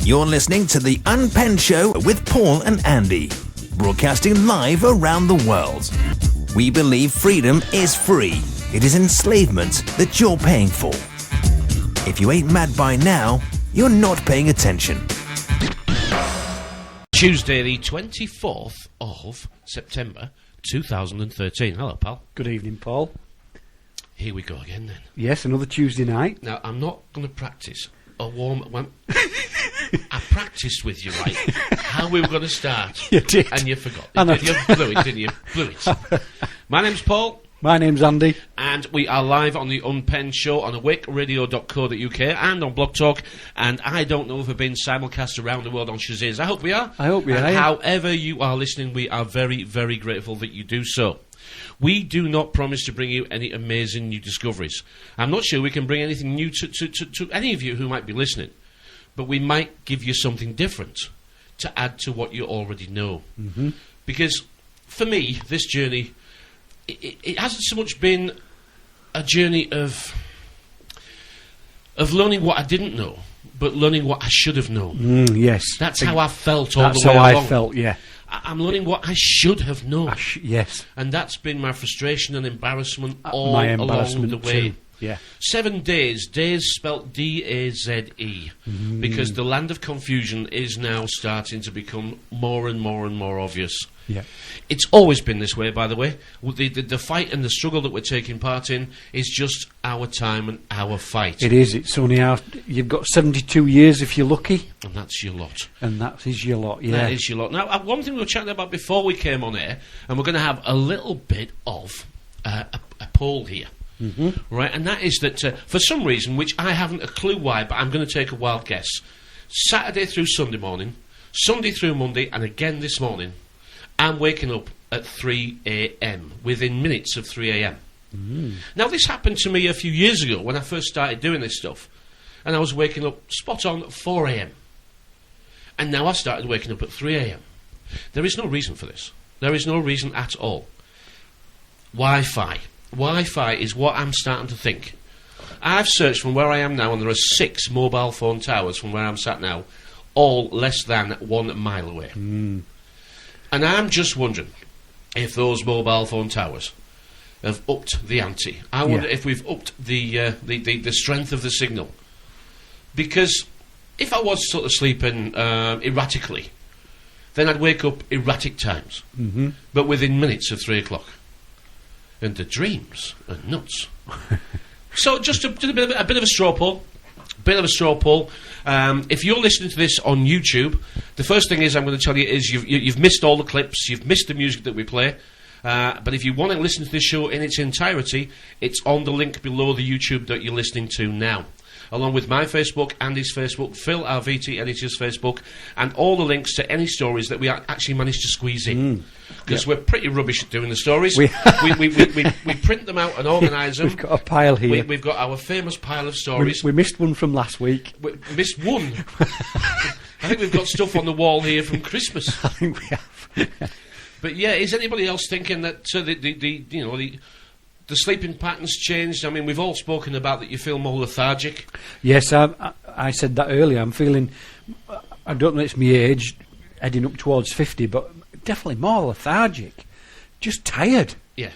You're listening to the Unpenned Show with Paul and Andy, broadcasting live around the world. We believe freedom is free. It is enslavement that you're paying for. If you ain't mad by now, you're not paying attention. Tuesday, the 24th of September, 2013. Hello, pal. Good evening, Paul. Here we go again, then. Yes, another Tuesday night. Now, I'm not going to practice a warm... I practiced with you, right, how we were going to start. You did. And you forgot. You blew it, didn't you? Blew it. My name's Paul. My name's Andy. And we are live on the Unpenned Show on awakeradio.co.uk and on Blog Talk. And I don't know if we're being simulcast around the world on Shazaz. I hope we are. I hope we are. However you are listening, we are very, very grateful that you do so. We do not promise to bring you any amazing new discoveries. I'm not sure we can bring anything new to any of you who might be listening. But we might give you something different to add to what you already know. Mm-hmm. Because for me, this journey, it hasn't so much been a journey of learning what I didn't know, but learning what I should have known. Yes. That's how I felt all the way That's how along. I felt, yeah. I'm learning what I should have known. Yes. And that's been my frustration and embarrassment all my along embarrassment the way. too. Yeah. 7 days, days spelt D-A-Z-E, because the land of confusion is now starting to become more and more and more obvious. Yeah. It's always been this way, by the way. The fight and the struggle that we're taking part in is just our time and our fight. It is. It's only you've got 72 years if you're lucky. And that's your lot. And that is your lot, yeah. That is your lot. Now, one thing we were chatting about before we came on air, and we're going to have a little bit of a poll here. Mm-hmm. Right, and that is that for some reason, which I haven't a clue why, but I'm going to take a wild guess. Saturday through Sunday morning, Sunday through Monday, and again this morning, I'm waking up at 3 a.m, within minutes of 3 a.m. Now, this happened to me a few years ago when I first started doing this stuff, and I was waking up spot on at 4 a.m. And now I started waking up at 3 a.m. There is no reason for this. There is no reason at all. Wi-Fi is what I'm starting to think. I've searched from where I am now, and there are 6 mobile phone towers from where I'm sat now, all less than 1 mile away. And I'm just wondering if those mobile phone towers have upped the ante. I wonder if we've upped the strength of the signal. Because if I was sort of sleeping erratically, then I'd wake up erratic times, but within minutes of 3 o'clock. And the dreams are nuts. So just a bit of a straw poll. If you're listening to this on YouTube, the first thing is I'm going to tell you is you've missed all the clips, you've missed the music that we play. But if you want to listen to this show in its entirety, it's on the link below the YouTube that you're listening to now. Along with my Facebook, Andy's Facebook, Phil, our VT editor's Facebook, and all the links to any stories that we actually managed to squeeze in. Because we're pretty rubbish at doing the stories. We print them out and organise them. We've got a pile here. We've got our famous pile of stories. We missed one from last week. We missed one. I think we've got stuff on the wall here from Christmas. I think we have. But yeah, is anybody else thinking that the sleeping patterns changed? I mean, we've all spoken about that you feel more lethargic. Yes, I said that earlier. I'm feeling, I don't know, it's my age, heading up towards 50, but definitely more lethargic. Just tired. Yeah.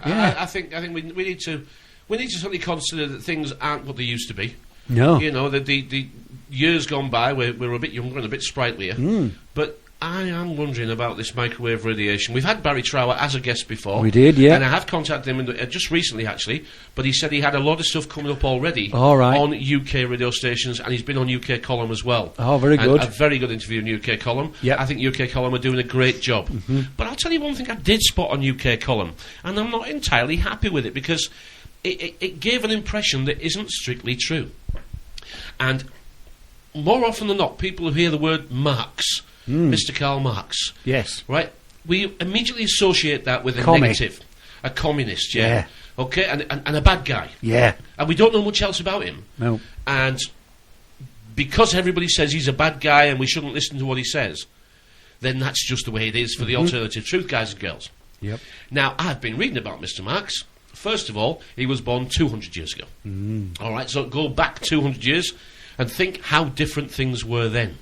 I think we need to certainly consider that things aren't what they used to be. No. You know, the years gone by, we're a bit younger and a bit sprightlier. But I am wondering about this microwave radiation. We've had Barry Trower as a guest before. We did, yeah. And I have contacted him just recently, actually. But he said he had a lot of stuff coming up already on UK radio stations, and he's been on UK Column as well. Oh, very good. A very good interview on UK Column. Yep. I think UK Column are doing a great job. But I'll tell you one thing I did spot on UK Column, and I'm not entirely happy with it, because it gave an impression that isn't strictly true. And more often than not, people who hear the word Marx... Mr. Karl Marx. Yes. Right? We immediately associate that with a negative. A communist, yeah. Okay? And a bad guy. Yeah. And we don't know much else about him. No. And because everybody says he's a bad guy and we shouldn't listen to what he says, then that's just the way it is for the alternative truth, guys and girls. Yep. Now, I've been reading about Mr. Marx. First of all, he was born 200 years ago. All right, so go back 200 years. and think how different things were then.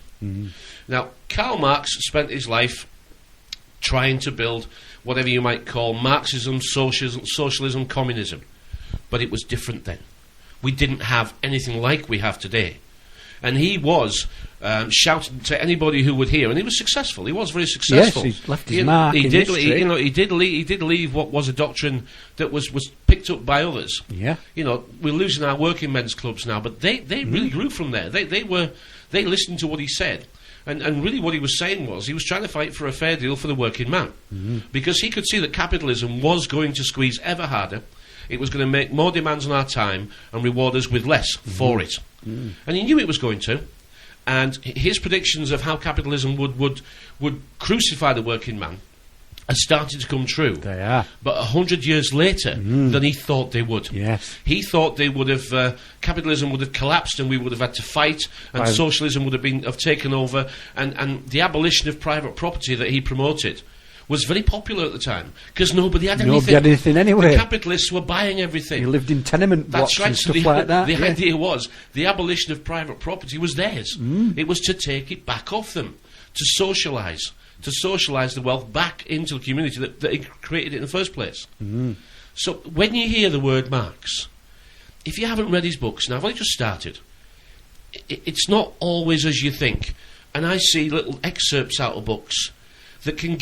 Now, Karl Marx spent his life trying to build whatever you might call Marxism, socialism, communism. But it was different then. We didn't have anything like we have today. And he was shouting to anybody who would hear, and he was successful. He was very successful. Yes, he left his mark in history. He did leave what was a doctrine that was picked up by others. Yeah. You know, we're losing our working men's clubs now, but they really grew from there. They listened to what he said. And really what he was saying was he was trying to fight for a fair deal for the working man. Because he could see that capitalism was going to squeeze ever harder. It was going to make more demands on our time and reward us with less for it. And he knew it was going to. And his predictions of how capitalism would crucify the working man are starting to come true. They are. But 100 years later than he thought they would. Yes. He thought they would have, capitalism would have collapsed and we would have had to fight, and socialism would have taken over, and the abolition of private property that he promoted was very popular at the time, because nobody had anything. Nobody had anything anyway. The capitalists were buying everything. You lived in tenement blocks and stuff like that. The idea was the abolition of private property was theirs. It was to take it back off them, to socialise the wealth back into the community that it created it in the first place. So when you hear the word Marx, if you haven't read his books, now I've only just started, it's not always as you think. And I see little excerpts out of books that can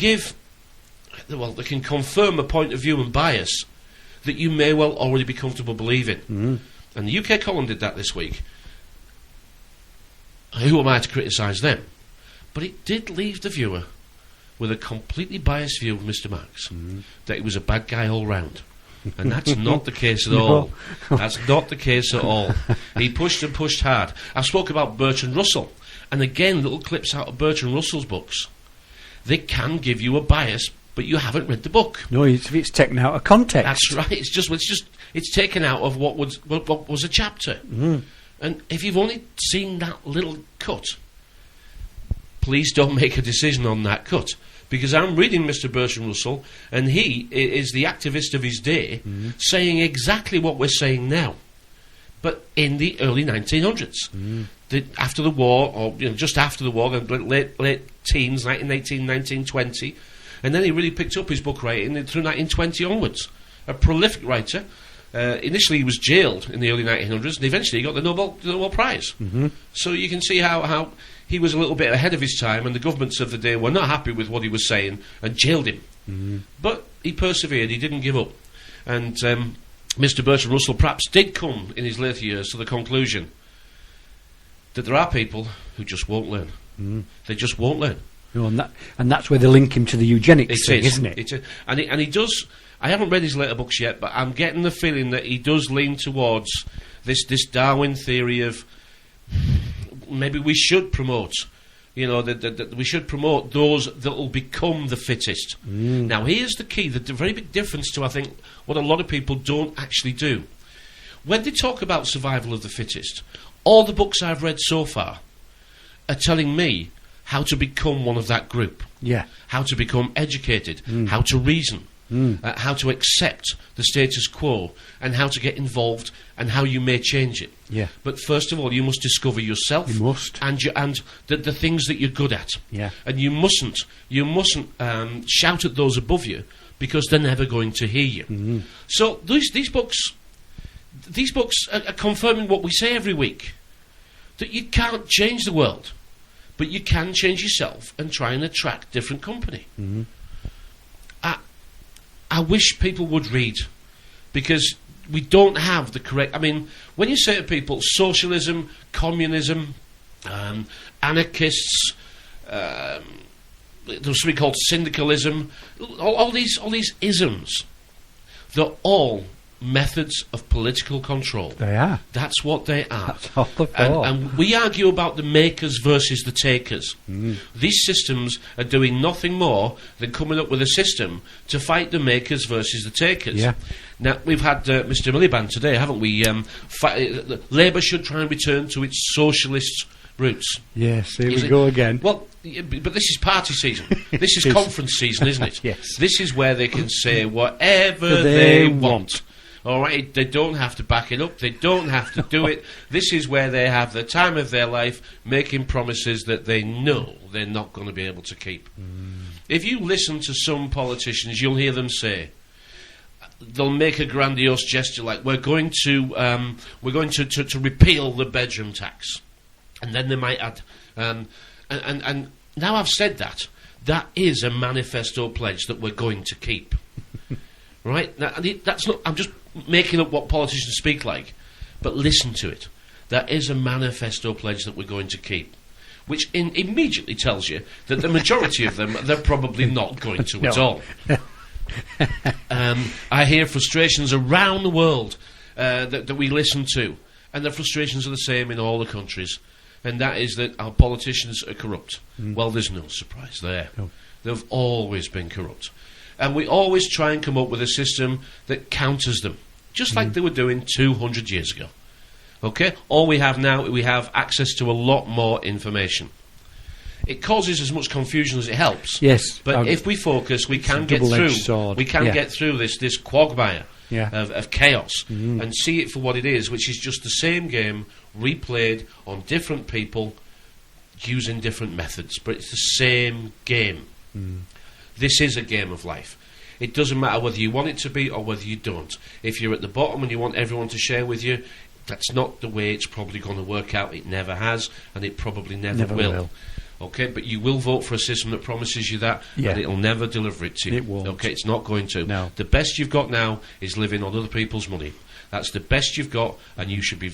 that can confirm a point of view and bias that you may well already be comfortable believing. And the UK column did that this week. Who am I to criticise them? But it did leave the viewer with a completely biased view of Mr. Marx, that he was a bad guy all round. And that's not the case at all. That's not the case at all. He pushed and pushed hard. I spoke about Bertrand Russell, and again, little clips out of Bertrand Russell's books. They can give you a bias, but you haven't read the book. No, it's taken out of context. That's right. It's taken out of what was a chapter. And if you've only seen that little cut, please don't make a decision on that cut. Because I'm reading Mr. Bertrand Russell, and he is the activist of his day, saying exactly what we're saying now, but in the early 1900s. After the war, or just after the war, the late teens, 1918, 1920, and then he really picked up his book writing through 1920 onwards. A prolific writer. Initially he was jailed in the early 1900s, and eventually he got the Nobel Prize. So you can see how he was a little bit ahead of his time, and the governments of the day were not happy with what he was saying and jailed him. But he persevered, he didn't give up. And Mr. Bertrand Russell perhaps did come in his later years to the conclusion that there are people who just won't learn. They just won't learn. No, and that's where they link him to the eugenics thing, isn't it? It is. And he does. I haven't read his later books yet, but I'm getting the feeling that he does lean towards this Darwin theory of maybe we should promote, that we should promote those that will become the fittest. Now, here's the key, the very big difference to, I think, what a lot of people don't actually do. When they talk about survival of the fittest, all the books I've read so far are telling me how to become one of that group. Yeah. How to become educated, how to reason. How to accept the status quo, and how to get involved, and how you may change it. Yeah. But first of all, you must discover yourself. You must. And the things that you're good at. Yeah. And you mustn't shout at those above you, because they're never going to hear you. So these books are confirming what we say every week, that you can't change the world, but you can change yourself and try and attract different company. I wish people would read, because we don't have the correct... I mean, when you say to people, socialism, communism, anarchists, there's something called syndicalism, all these isms, they're all methods of political control. They are. That's what they are. That's all they're for. And we argue about the makers versus the takers. These systems are doing nothing more than coming up with a system to fight the makers versus the takers. Yeah. Now, we've had Mr. Miliband today, haven't we? Labour should try and return to its socialist roots. Yes, here we go again. Well, but this is party season. This is conference season, isn't it? Yes. This is where they can say whatever they want. All right, they don't have to back it up. They don't have to do it. This is where they have the time of their life making promises that they know they're not going to be able to keep. If you listen to some politicians, you'll hear them say, they'll make a grandiose gesture like, we're going to repeal the bedroom tax. And then they might add, and now I've said that, that is a manifesto pledge that we're going to keep. Right? Now, that's not, I'm just making up what politicians speak like, but listen to it. That is a manifesto pledge that we're going to keep, which immediately tells you that the majority of them, they're probably not going to at all. I hear frustrations around the world that we listen to, and the frustrations are the same in all the countries, and that is that our politicians are corrupt. Well, there's no surprise there. No. They've always been corrupt. And we always try and come up with a system that counters them, just like they were doing 200 years ago. Okay? All we have now, we have access to a lot more information. It causes as much confusion as it helps. Yes. But if we focus, we can get through. We can get through this quagmire of chaos and see it for what it is, which is just the same game replayed on different people using different methods. But it's the same game. This is a game of life. It doesn't matter whether you want it to be or whether you don't. If you're at the bottom and you want everyone to share with you, that's not the way it's probably going to work out. It never has, and it probably never will. Okay, but you will vote for a system that promises you that, but it'll never deliver it to you. It won't. Okay, it's not going to. No. The best you've got now is living on other people's money. That's the best you've got, and you should be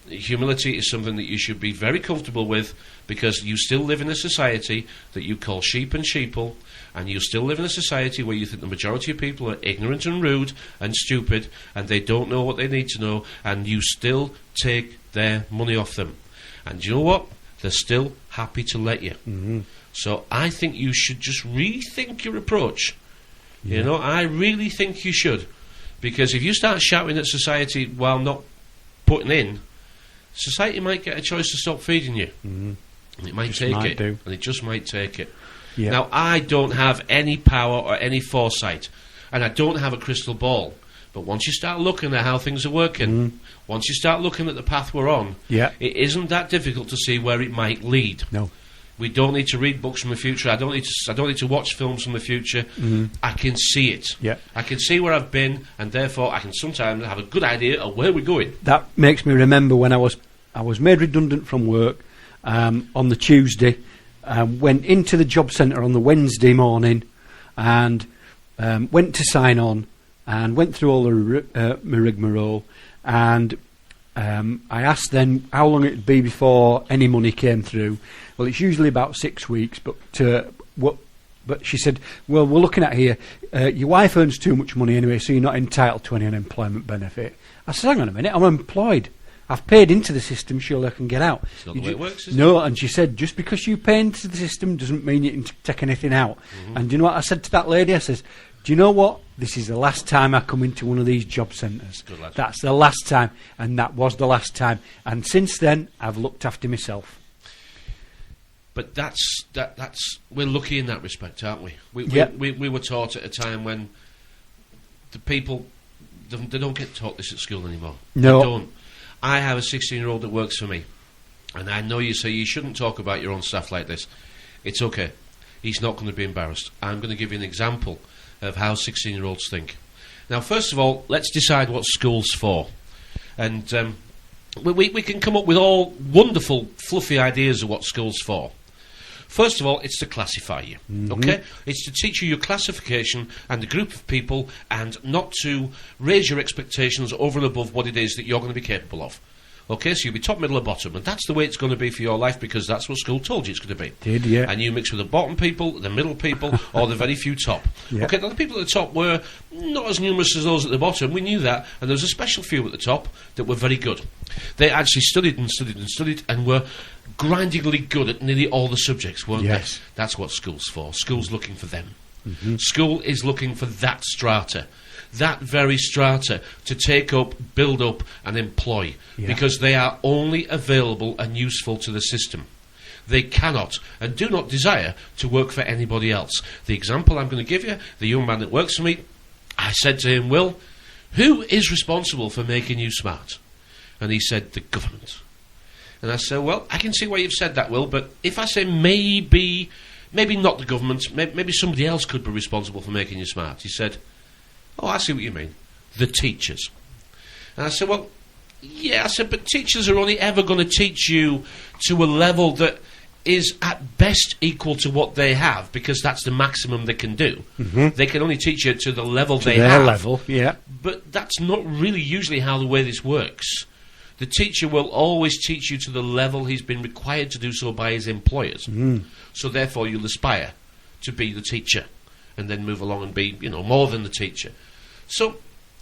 humility is something that you should be very comfortable with, because you still live in a society that you call sheep and sheeple, and you still live in a society where you think the majority of people are ignorant and rude and stupid, and they don't know what they need to know, and you still take their money off them. And you know what? They're still happy to let you. So I think you should just rethink your approach. You know, I really think you should. Because if you start shouting at society while not putting in, society might get a choice to stop feeding you. And it might take it. And it just might take it. Now, I don't have any power or any foresight, and I don't have a crystal ball. But once you start looking at how things are working, once you start looking at the path we're on, it isn't that difficult to see where it might lead. No. We don't need to read books from the future. I don't need to watch films from the future. I can see it. I can see where I've been, and therefore I can sometimes have a good idea of where we're going. That makes me remember when I was made redundant from work on the Tuesday. Went into the job centre on the Wednesday morning and went to sign on and went through all the rigmarole, and I asked then how long it would be before any money came through. Well, it's usually about 6 weeks, but she said, well, we're looking at here, your wife earns too much money anyway, so you're not entitled to any unemployment benefit. I said, hang on a minute, I'm employed. I've paid into the system, surely I can get out. It's not the way it works, is it? No, and she said, just because you pay into the system doesn't mean you can take anything out. And do you know what I said to that lady? I says, do you know what? This is the last time I come into one of these job centres. That's the last time, and that was the last time. And since then, I've looked after myself. But that's we're lucky in that respect, aren't we? We were taught at a time when the people, they don't get taught this at school anymore. No. They don't. I have a 16-year-old that works for me, and I know you say you shouldn't talk about your own staff like this. It's okay. He's not going to be embarrassed. I'm going to give you an example of how 16-year-olds think. Now, first of all, let's decide what school's for. And we can come up with all wonderful, fluffy ideas of what school's for. First of all, it's to classify you, okay? It's to teach you your classification and a group of people, and not to raise your expectations over and above what it is that you're going to be capable of. Okay, so you'll be top, middle, or bottom, and that's the way it's going to be for your life, because that's what school told you it's going to be. And you mix with the bottom people, the middle people, or the very few top. Okay, now the people at the top were not as numerous as those at the bottom, we knew that, and there was a special few at the top that were very good. They actually studied and studied and studied, and were grindingly good at nearly all the subjects, weren't they? That's what school's for. School's looking for them. School is looking for that strata, that very strata, to take up, build up and employ, because they are only available and useful to the system. They cannot and do not desire to work for anybody else. The example I'm going to give you, the young man that works for me, I said to him, Will, who is responsible for making you smart? And he said, the government. And I said, well, I can see why you've said that, Will, but if I say maybe not the government, maybe somebody else could be responsible for making you smart. He said, oh, I see what you mean. The teachers. And I said, well, yeah, I said, but teachers are only ever going to teach you to a level that is at best equal to what they have, because that's the maximum they can do. Mm-hmm. They can only teach you to the level To they their have. level, yeah. But that's not really usually how the way this works. The teacher will always teach you to the level he's been required to do so by his employers. Mm. So therefore you'll aspire to be the teacher and then move along and be, more than the teacher. So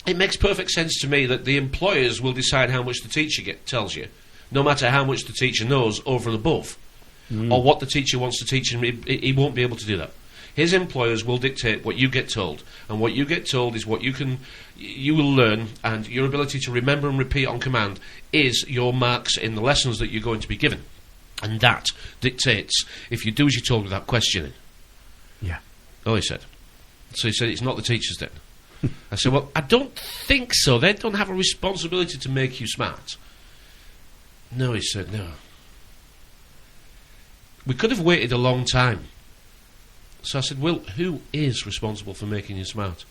it makes perfect sense to me that the employers will decide how much the teacher tells you, no matter how much the teacher knows over and above, or what the teacher wants to teach him. He won't be able to do that. His employers will dictate what you get told, and what you get told is what you will learn, and your ability to remember and repeat on command is your marks in the lessons that you're going to be given, and that dictates if you do as you're told without questioning. Yeah. Oh, he said. So he said it's not the teachers then. I said, well, I don't think so. They don't have a responsibility to make you smart. No, he said, no. We could have waited a long time. So I said, well, who is responsible for making you smart?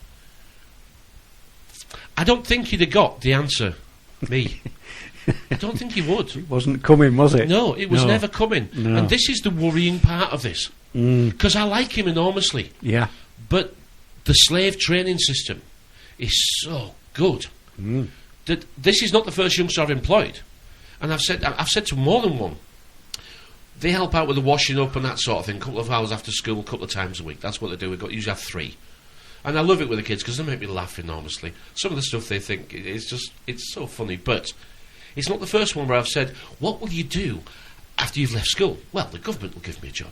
I don't think he'd have got the answer. Me. I don't think he would. It wasn't coming, was it? No, it was never coming. No. And this is the worrying part of this. Because I like him enormously. Yeah. But the slave training system is so good that this is not the first youngster I've employed. And I've said to more than one, they help out with the washing up and that sort of thing, a couple of hours after school, a couple of times a week. That's what they do. We usually have 3. And I love it with the kids because they make me laugh enormously. Some of the stuff they think it's so funny. But it's not the first one where I've said, what will you do after you've left school? Well, the government will give me a job.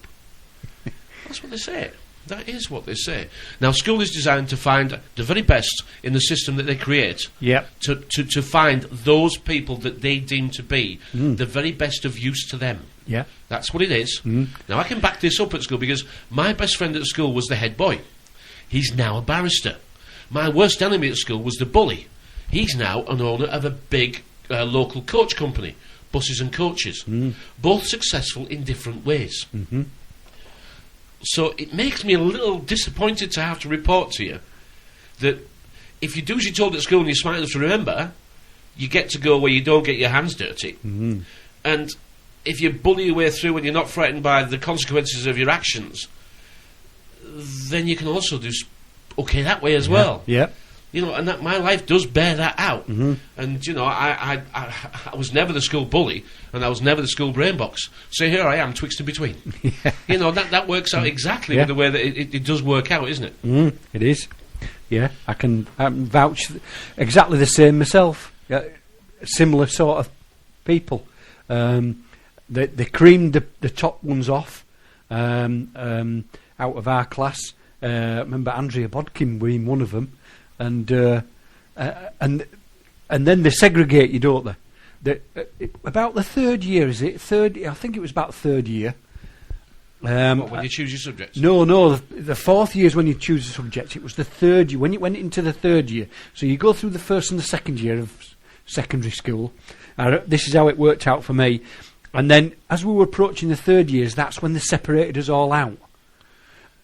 That's what they say. That is what they say. Now, school is designed to find the very best in the system that they create. Yep. To find those people that they deem to be the very best of use to them. Yeah. That's what it is. Now, I can back this up at school because my best friend at school was the head boy. He's now a barrister. My worst enemy at school was the bully. He's now an owner of a big local coach company, buses and coaches. Both successful in different ways. So it makes me a little disappointed to have to report to you that if you do as you're told at school and you're smart enough to remember, you get to go where you don't get your hands dirty. And if you bully your way through and you're not frightened by the consequences of your actions, then you can also do okay that way as well. Yeah. And that my life does bear that out. And I was never the school bully, and I was never the school brain box. So here I am, twixt in between. That works out exactly with the way that it does work out, isn't it? It is. Yeah, I can vouch exactly the same myself. Similar sort of people. They creamed the top ones off out of our class. Remember Andrea Bodkin being one of them. And then they segregate you, don't they? About the third year, is it? I think it was about third year. When you choose your subjects? No. The fourth year is when you choose a subject. It was the third year when you went into the third year. So you go through the first and the second year of secondary school. This is how it worked out for me. And then, as we were approaching the third years, that's when they separated us all out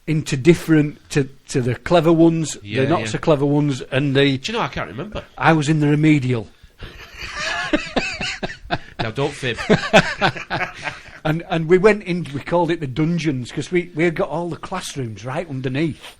into different to the clever ones, the not so clever ones, and the. Do you know? I can't remember. I was in the remedial. Now don't fib. and we went in. We called it the dungeons because we had got all the classrooms right underneath.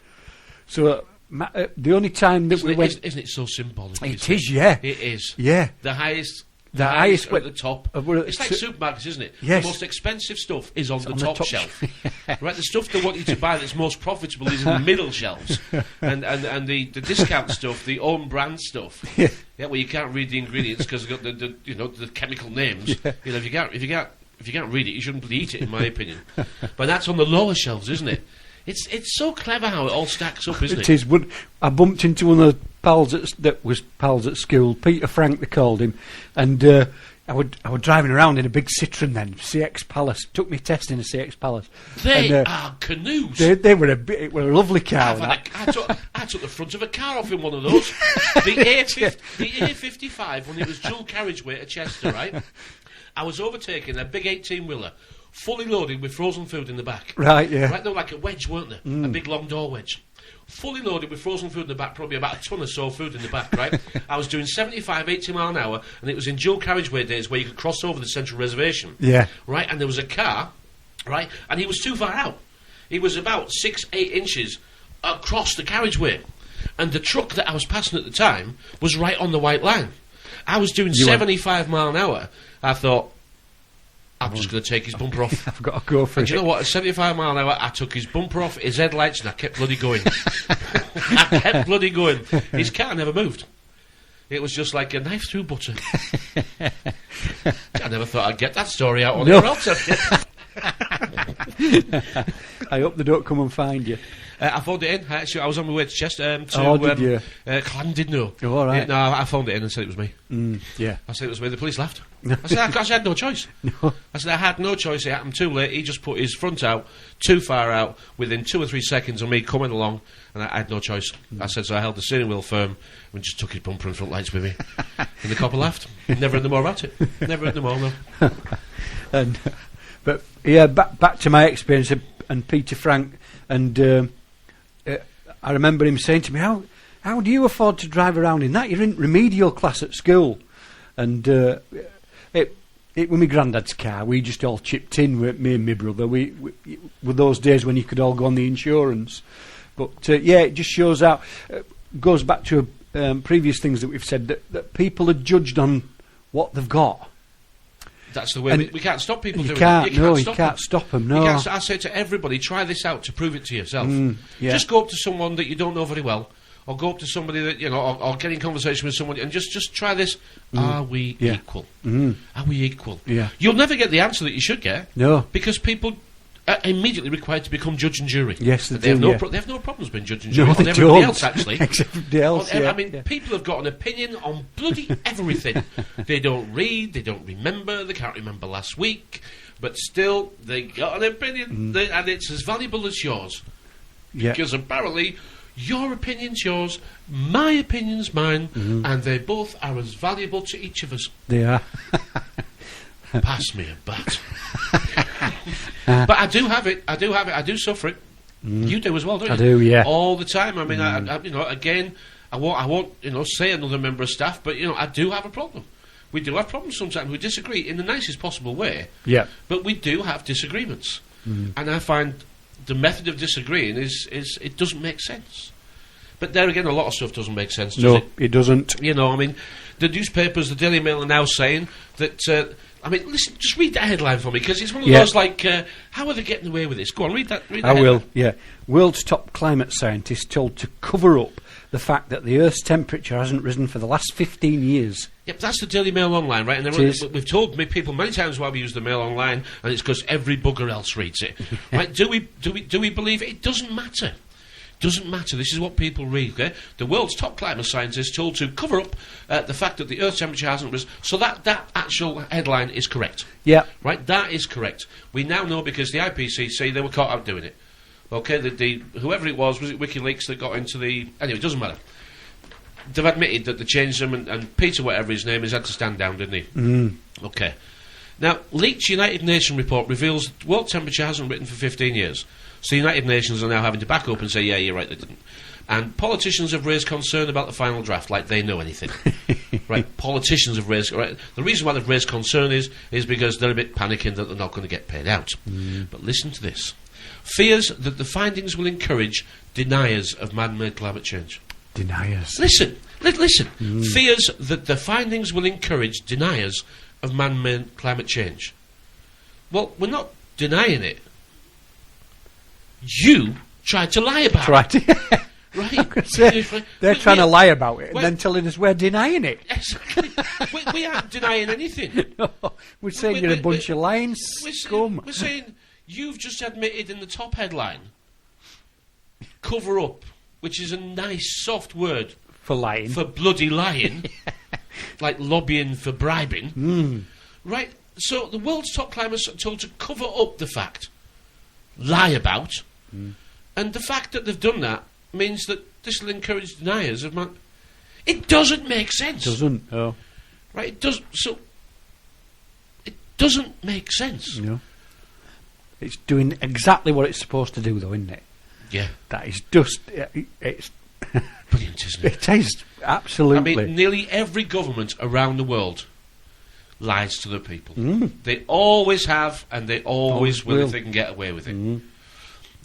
So the only time that went, isn't it so symbolic? It is, yeah. It is. Yeah. The highest are at the top. It's like supermarkets, isn't it? Yes. The most expensive stuff is on the top shelf. Right, the stuff they want you to buy that's most profitable is in the middle shelves, and the discount stuff, the own brand stuff. Yeah, where you can't read the ingredients because they've got the chemical names. Yeah. If you can't read it, you shouldn't eat it, in my opinion. But that's on the lower shelves, isn't it? It's so clever how it all stacks up, isn't it? It is. I bumped into one of the pals that was pals at school, Peter Frank they called him, and I was driving around in a big Citroen then, CX Palace. Took me test in a CX Palace. They are canoes. They were it were a lovely car. I took the front of a car off in one of those. The A55 when it was dual carriageway to Chester, right? I was overtaking a big 18-wheeler, fully loaded with frozen food in the back. Right, yeah. Right, they were like a wedge, weren't they? A big long door wedge. Fully loaded with frozen food in the back, probably about a ton or so of food in the back, right? I was doing 75, 80 mile an hour, and it was in dual carriageway days where you could cross over the central reservation. Yeah. Right, and there was a car, right, and he was too far out. He was about 6, 8 inches across the carriageway. And the truck that I was passing at the time was right on the white line. I was doing 75 mile an hour. I thought, I'm just going to take his bumper off. I've got to go for it. And you know what? At 75 mile an hour, I took his bumper off, his headlights, and I kept bloody going. I kept bloody going. His car never moved. It was just like a knife through butter. I never thought I'd get that story out on the altar. I hope they don't come and find you. I phoned it in. Actually, I was on my way to Chester did you? Clan know. Oh, all right. No, I phoned it in and said it was me. Yeah. I said it was me. The police laughed. I said I had no choice. No. I said I had no choice. It happened too late. He just put his front out too far out within 2 or 3 seconds of me coming along, and I had no choice. I said so. I held the steering wheel firm and just took his bumper and front lights with me. And the copper laughed. Never heard no more about it. Never heard no more. No. But yeah, back to my experience and Peter Frank, and I remember him saying to me, "How do you afford to drive around in that? You're in remedial class at school." And it was my granddad's car. We just all chipped in with me and my brother. We were those days when you could all go on the insurance. But yeah, it just shows out. Goes back to previous things that we've said that people are judged on what they've got. That's the way we can't stop people doing it. You can't stop them. No, I say to everybody, try this out to prove it to yourself. Yeah. Just go up to someone that you don't know very well, or go up to somebody that you know, or get in conversation with someone, and just try this. Are we equal? Are we equal? Yeah. You'll never get the answer that you should get. No, because people are immediately required to become judge and jury. Yes, they do. They have no problems being judge and jury. No, on they everybody don't. else, actually. Everybody else. I mean, people have got an opinion on bloody everything. They don't read, they don't remember, they can't remember last week, but still, they got an opinion, and it's as valuable as yours. Yeah. Because apparently, your opinion's yours, my opinion's mine, and they both are as valuable to each of us. They are. Pass me a bat. But I do have it. I do suffer it. You do as well, don't you? I do, yeah. All the time. I mean, I you know, again, I won't, you know, say another member of staff, but you know, I do have a problem. We do have problems sometimes. We disagree in the nicest possible way. Yeah. But we do have disagreements, and I find the method of disagreeing is it doesn't make sense. But there again, a lot of stuff doesn't make sense, does it? It doesn't. You know, I mean, the newspapers, the Daily Mail are now saying that. I mean, listen, just read that headline for me, because it's one of those, like, how are they getting away with this? Go on, read that I will, yeah. World's top climate scientist told to cover up the fact that the Earth's temperature hasn't risen for the last 15 years. Yep, that's the Daily Mail Online, right? And we've told people many times why we use the Mail Online, and it's because every bugger else reads it. Right? Do we believe it? It doesn't matter. Doesn't matter. This is what people read. Okay, the world's top climate scientist told to cover up the fact that the Earth's temperature hasn't risen. So that actual headline is correct. Yeah. Right. That is correct. We now know because the IPCC, they were caught out doing it. Okay. The whoever it was it WikiLeaks that got into the anyway? It doesn't matter. They've admitted that they changed them, and Peter, whatever his name is, had to stand down, didn't he? Okay. Now, leaked United Nations report reveals world temperature hasn't risen for 15 years. So the United Nations are now having to back up and say, yeah, you're right, they didn't. And politicians have raised concern about the final draft, like they know anything. Right, politicians have raised... Right, the reason why they've raised concern is because they're a bit panicking that they're not going to get paid out. But listen to this. Fears that the findings will encourage deniers of man-made climate change. Deniers. Listen. Fears that the findings will encourage deniers of man-made climate change. Well, we're not denying it. You tried to lie about it. Right. They're trying to lie about it and then telling us we're denying it. Exactly. we aren't denying anything. No, we're saying you're a bunch of lying scum. We're saying you've just admitted in the top headline, cover up, which is a nice soft word for lying, for bloody lying, like lobbying for bribing. Right? So the world's top climbers are told to cover up the fact, lie about, and the fact that they've done that means that this will encourage deniers of man. It doesn't make sense. It doesn't. Oh. Right? It does. So it doesn't make sense. No. It's doing exactly what it's supposed to do, though, isn't it? Yeah. That is just. It's Brilliant, isn't it? It is absolutely. I mean, nearly every government around the world lies to the people. Mm. They always have, and they always will if will. they can get away with it.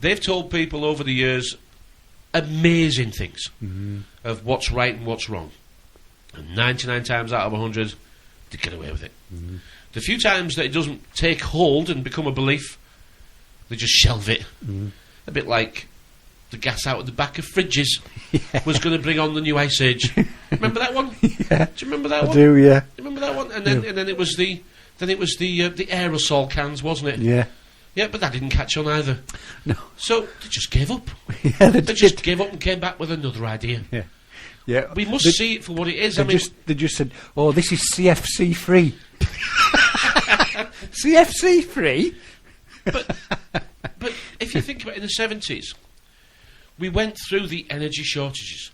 They've told people over the years amazing things of what's right and what's wrong. And 99 times out of 100, they get away with it. The few times that it doesn't take hold and become a belief, they just shelve it. A bit like the gas out of the back of fridges was going to bring on the new ice age. Remember that one? Yeah. Do you remember that one? I do, yeah. Remember that one? And then it was the aerosol cans, wasn't it? Yeah. Yeah, but that didn't catch on either. No. So they just gave up. Yeah, They just gave up and came back with another idea. Yeah. Yeah. We must see it for what it is. They just said, "Oh, this is CFC free." CFC free. But if you think about it, in the 70s, we went through the energy shortages.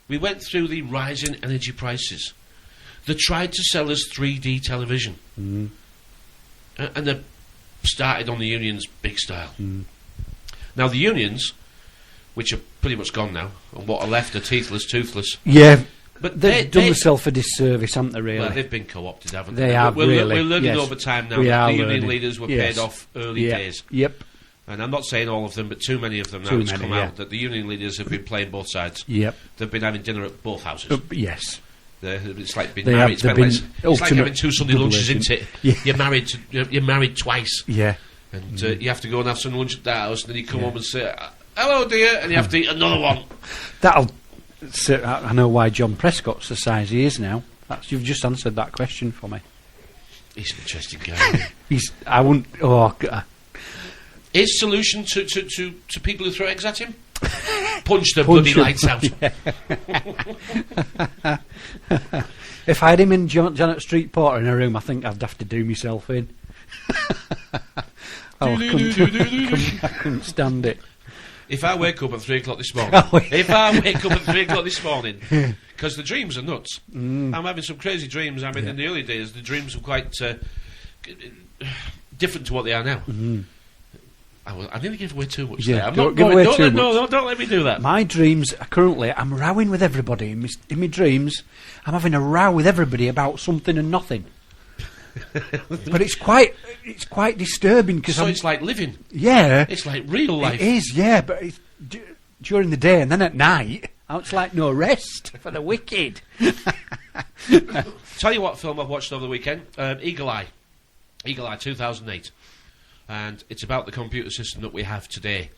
We went through the rising energy prices. They tried to sell us 3D television. And they started on the unions big style. Now the unions, which are pretty much gone now, and what are left are teethless, toothless. Yeah. But They've done themselves a disservice, haven't they, really? Well, they've been co-opted, haven't They have, we're, really, We're learning yes. over time now We that are the union learning. leaders were Yes. paid off early days. Yep. And I'm not saying all of them, but too many of them now. Too It's many, come yeah. out that the union leaders have been playing both sides. Yep. They've been having dinner at both houses. Yes. It's like being They married. have- It's, they've like, been it's like having two Sunday double lunches, agent. isn't it? Yeah. You're married twice. Yeah. And you have to go and have some lunch at that house, and then you come Yeah. home and say, "Hello, dear," and you have to eat another one. That'll. So, I know why John Prescott's the size he is now. You've just answered that question for me. He's an interesting guy. I wouldn't. Oh, God. His solution to people who throw eggs at him? Punch the bloody him. lights out. If I had him in Janet Street Porter in a room, I think I'd have to do myself in. I couldn't stand it. If I wake up at 3 o'clock this morning, Oh, yeah. because the dreams are nuts. I'm having some crazy dreams. I mean, in the early days, the dreams were quite different to what they are now. I nearly gave away too much there. I'm don't not give going. away Don't too let, much. no, don't let me do that. My dreams are currently, I'm rowing with everybody. In my dreams, I'm having a row with everybody about something and nothing. But it's quite disturbing because So it's like living. Yeah, It's like real life. it is. Yeah, but it's during the day and then at night, it's like no rest for the wicked. Tell you what film I've watched over the weekend. Eagle Eye 2008. And it's about the computer system that we have today.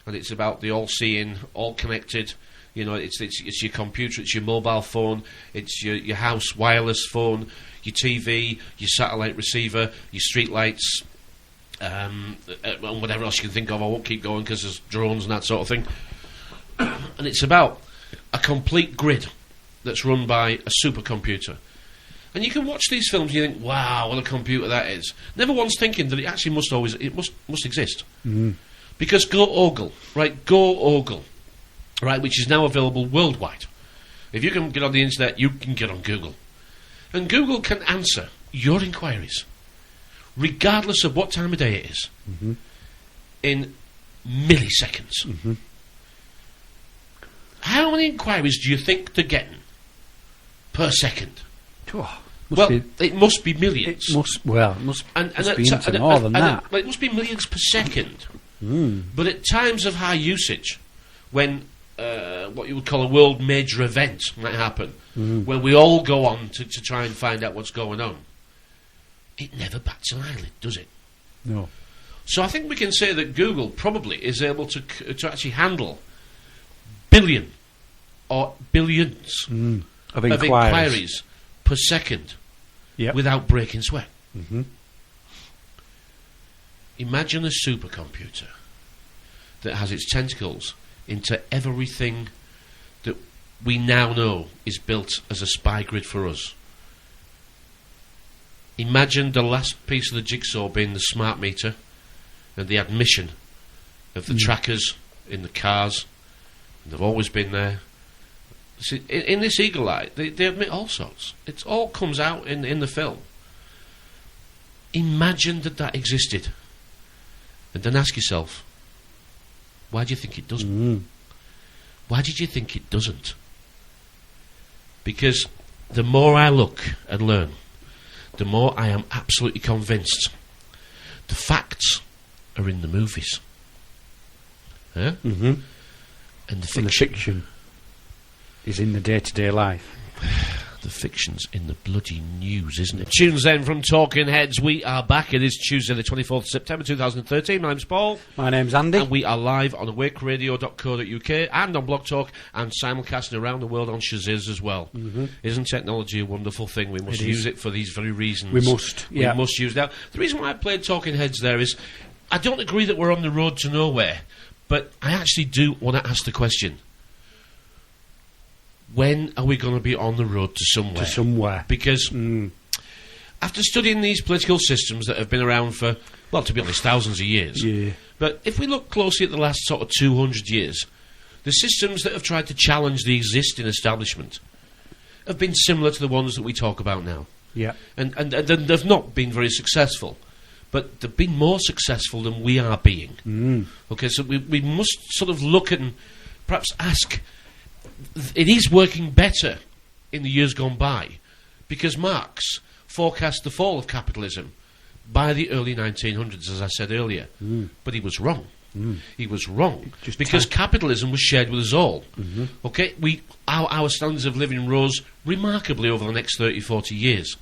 And it's about the all-seeing, all-connected, it's your computer, it's your mobile phone, it's your house wireless phone, your TV, your satellite receiver, your street lights, and whatever else you can think of. I won't keep going because there's drones and that sort of thing. And it's about a complete grid that's run by a supercomputer. And you can watch these films and you think, wow, what a computer that is. Never once thinking that it actually must exist. Because Go Ogle, right, which is now available worldwide. If you can get on the internet, you can get on Google. And Google can answer your inquiries, regardless of what time of day it is, in milliseconds. How many inquiries do you think they're getting per second? It must be millions. It must be into more than that. It must be millions per second. But at times of high usage, when what you would call a world major event might happen, where we all go on to try and find out what's going on, it never bats an eyelid, does it? No. So I think we can say that Google probably is able to actually handle billion or billions Of of inquiries per second without breaking sweat. Imagine a supercomputer that has its tentacles into everything that we now know is built as a spy grid for us. Imagine the last piece of the jigsaw being the smart meter and the admission of the trackers in the cars. And they've always been there. See, in this Eagle Eye, they admit all sorts. It all comes out in the film. Imagine that existed. And then ask yourself, why do you think it doesn't? Why did you think it doesn't? Because the more I look and learn, the more I am absolutely convinced the facts are in the movies. Yeah? Mm-hmm. And the And the fiction is in the day-to-day life. The fiction's in the bloody news, isn't it? Tunes then from Talking Heads. We are back. It is Tuesday the 24th of September 2013. My name's Paul. My name's Andy. And we are live on awakeradio.co.uk and on Blog Talk and simulcasting around the world on Shaziz as well. Mm-hmm. Isn't technology a wonderful thing? We must use it for these very reasons. We must, yeah. We must use that. The reason why I played Talking Heads there is I don't agree that we're on the road to nowhere, but I actually do want to ask the question. When are we going to be on the road to somewhere? To somewhere. Because after studying these political systems that have been around for, well, to be honest, thousands of years. Yeah. But if we look closely at the last sort of 200 years, the systems that have tried to challenge the existing establishment have been similar to the ones that we talk about now. Yeah. And they've not been very successful. But they've been more successful than we are being. Okay, so we must sort of look and perhaps ask... It is working better in the years gone by because Marx forecast the fall of capitalism by the early 1900s, as I said earlier. But he was wrong. He was wrong because capitalism was shared with us all. Okay, our standards of living rose remarkably over the next 30, 40 years.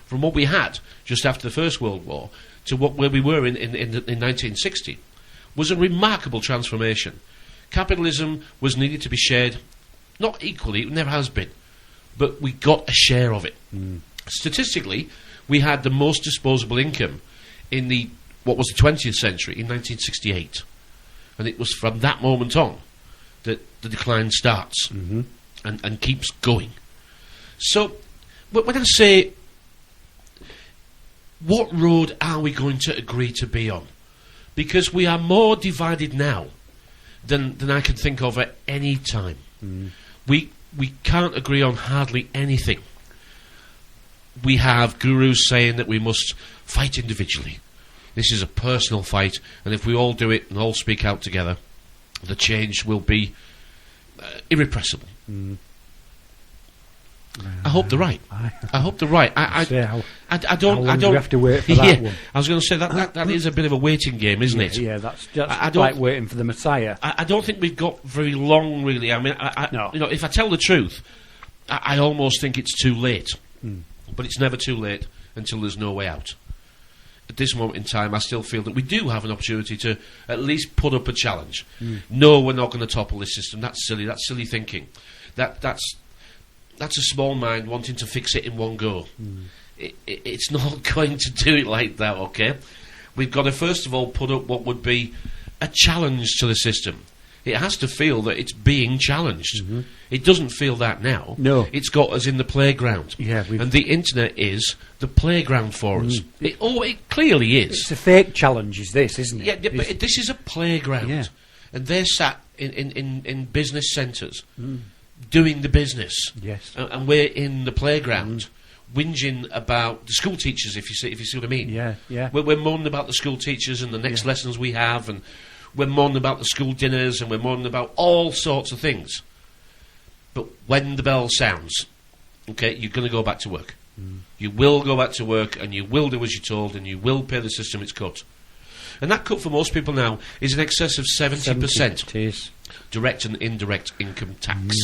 From what we had just after the First World War to where we were in 1960 was a remarkable transformation. Capitalism was needed to be shared. Not equally, it never has been, but we got a share of it. Statistically, we had the most disposable income in what was the 20th century, in 1968. And it was from that moment on that the decline starts and keeps going. So, when I say, what road are we going to agree to be on? Because we are more divided now than I can think of at any time. We can't agree on hardly anything. We have gurus saying that we must fight individually. This is a personal fight, and if we all do it and all speak out together, the change will be irrepressible. I hope they're right. I hope they're right. I don't. We have to wait for that one. I was going to say that is a bit of a waiting game, isn't it? Yeah, that's like waiting for the Messiah. I don't think we've got very long, really. I mean, No. You know, if I tell the truth, I almost think it's too late. But it's never too late until there's no way out. At this moment in time, I still feel that we do have an opportunity to at least put up a challenge. No, we're not going to topple this system. That's silly. That's silly thinking. That's a small mind wanting to fix it in one go. It's not going to do it like that, okay? We've got to first of all put up what would be a challenge to the system. It has to feel that it's being challenged. It doesn't feel that now. No. It's got us in the playground. Yeah, and the internet is the playground for us. It clearly is. It's a fake challenge, is this, isn't it? Yeah, but this is a playground. Yeah. And they're sat in business centres doing the business. Yes. And we're in the playground whinging about the school teachers, if you see what I mean. Yeah, yeah. We're moaning about the school teachers and the next lessons we have, and we're moaning about the school dinners, and we're moaning about all sorts of things. But when the bell sounds, okay, you're going to go back to work. You will go back to work, and you will do as you're told, and you will pay the system its cut. And that cut for most people now is in excess of 70%. It is. Direct and indirect income tax.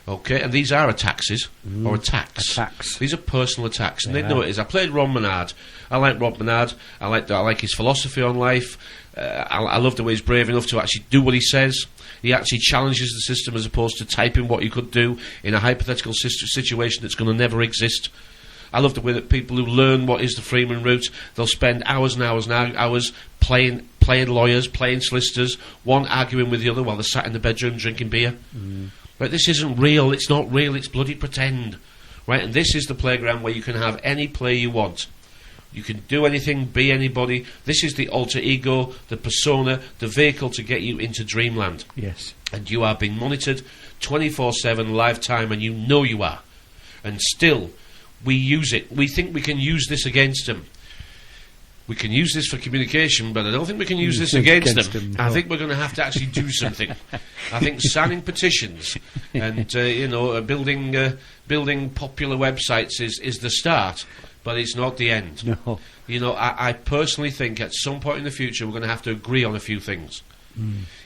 Okay, and these are taxes or a tax. A tax. These are personal attacks, and they know it is. I played Ron Menard. I like Rob Menard. I like his philosophy on life. I love the way he's brave enough to actually do what he says. He actually challenges the system as opposed to typing what you could do in a hypothetical situation that's going to never exist. I love the way that people who learn what is the Freeman route, they'll spend hours and hours and hours playing lawyers, playing solicitors, one arguing with the other while they're sat in the bedroom drinking beer. Right, this isn't real, it's not real, it's bloody pretend. Right, and this is the playground where you can have any play you want. You can do anything, be anybody. This is the alter ego, the persona, the vehicle to get you into dreamland. Yes. And you are being monitored 24/7, lifetime, and you know you are. And still, we use it. We think we can use this against them. We can use this for communication, but I don't think we can use this against them. No. I think we're going to have to actually do something. I think signing petitions and building popular websites is the start, but it's not the end. No. I personally think at some point in the future we're going to have to agree on a few things.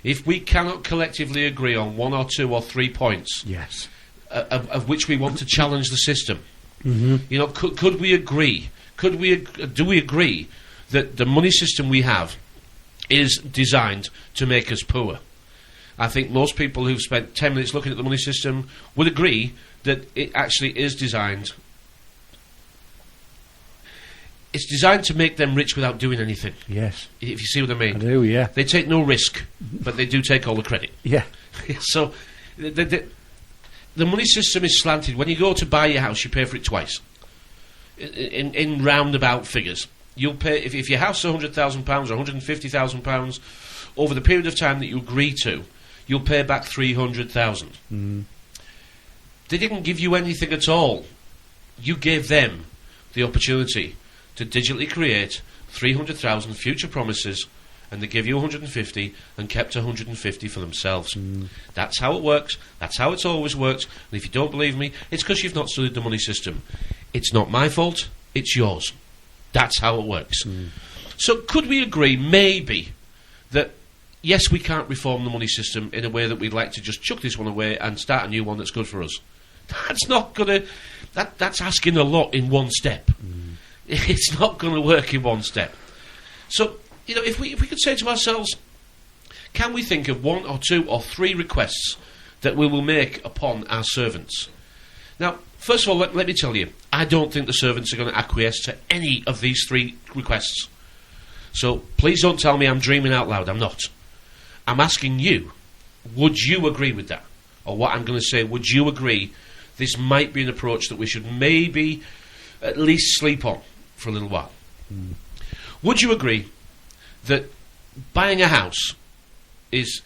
If we cannot collectively agree on 1 or 2 or 3 points, Yes. of which we want to challenge the system, Mm-hmm. could we agree? Do we agree that the money system we have is designed to make us poor? I think most people who've spent 10 minutes looking at the money system would agree that it actually is designed. It's designed to make them rich without doing anything. Yes. If you see what I mean. I do, yeah. They take no risk, but they do take all the credit. Yeah. So, the money system is slanted. When you go to buy your house, you pay for it twice. In roundabout figures, you'll pay if your house is £100,000 or £150,000 over the period of time that you agree to, you'll pay back £300,000. They didn't give you anything at all. You gave them the opportunity to digitally create 300,000 future promises, and they give you 150 and kept 150 for themselves. That's how it works. That's how it's always worked. And if you don't believe me, it's because you've not studied the money system. It's not my fault. It's yours. That's how it works. So could we agree, maybe, that yes, we can't reform the money system in a way that we'd like to just chuck this one away and start a new one that's good for us? That's not going to... That's asking a lot in one step. It's not going to work in one step. So, if we could say to ourselves, can we think of 1 or 2 or 3 requests that we will make upon our servants? Now, first of all, let me tell you, I don't think the servants are going to acquiesce to any of these 3 requests. So please don't tell me I'm dreaming out loud. I'm not. I'm asking you, would you agree with that? Or what I'm going to say, would you agree this might be an approach that we should maybe at least sleep on for a little while? Would you agree that buying a house is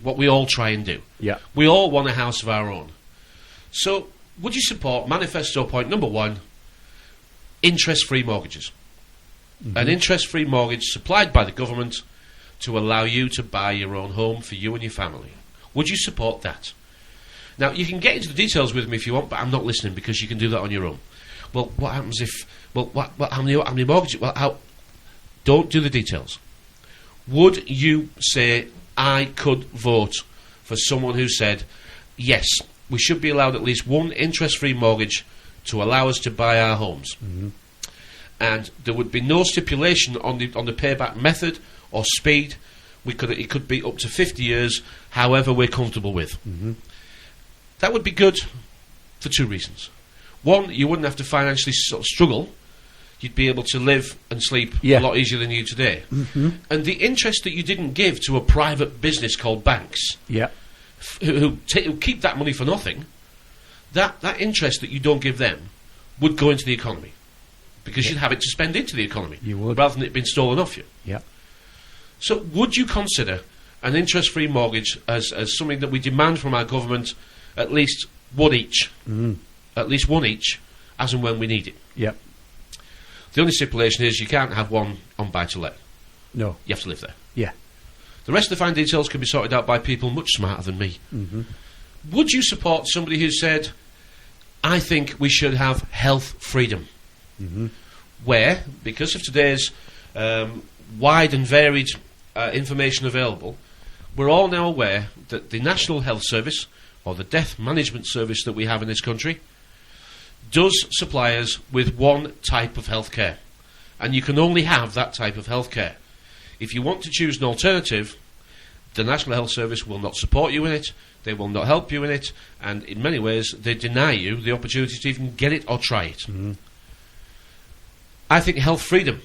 what we all try and do? Yeah. We all want a house of our own. So would you support manifesto point number 1, interest-free mortgages? An interest-free mortgage supplied by the government to allow you to buy your own home for you and your family. Would you support that? Now, you can get into the details with me if you want, but I'm not listening because you can do that on your own. Well, what happens if... Well, how many mortgages... Well, don't do the details. Would you say, I could vote for someone who said, yes, we should be allowed at least one interest-free mortgage to allow us to buy our homes? And there would be no stipulation on the payback method or speed. It could be up to 50 years, however we're comfortable with. That would be good for 2 reasons. One, you wouldn't have to financially sort of struggle. You'd be able to live and sleep a lot easier than you do today. And the interest that you didn't give to a private business called banks, who keep that money for nothing, that interest that you don't give them would go into the economy. Because you'd have it to spend into the economy, you would, rather than it being stolen off you. So would you consider an interest-free mortgage as something that we demand from our government, at least one each, at least one each, as and when we need it? The only stipulation is you can't have one on buy-to-let. No. You have to live there. Yeah. The rest of the fine details can be sorted out by people much smarter than me. Would you support somebody who said, I think we should have health freedom? Where, because of today's wide and varied information available, we're all now aware that the National Health Service, or the death management service that we have in this country, does supply us with one type of healthcare, and you can only have that type of healthcare. If you want to choose an alternative, the National Health Service will not support you in it, they will not help you in it, and in many ways they deny you the opportunity to even get it or try it. I think health freedom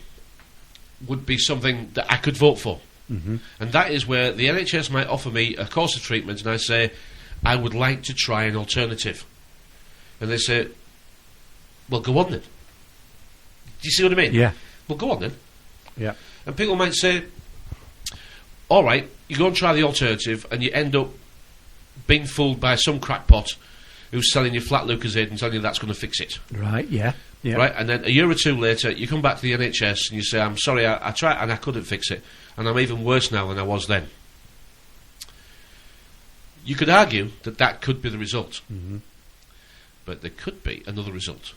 would be something that I could vote for. And that is where the NHS might offer me a course of treatment and I say, I would like to try an alternative. And they say, well, go on then. Do you see what I mean? Yeah. Well, go on then. Yeah. And people might say, all right, you go and try the alternative and you end up being fooled by some crackpot who's selling you flat Lucozade and telling you that's going to fix it. Right, yeah. Yeah. Right, and then a year or two later, you come back to the NHS and you say, I'm sorry, I tried and I couldn't fix it, and I'm even worse now than I was then. You could argue that that could be the result. Mm-hmm. But there could be another result,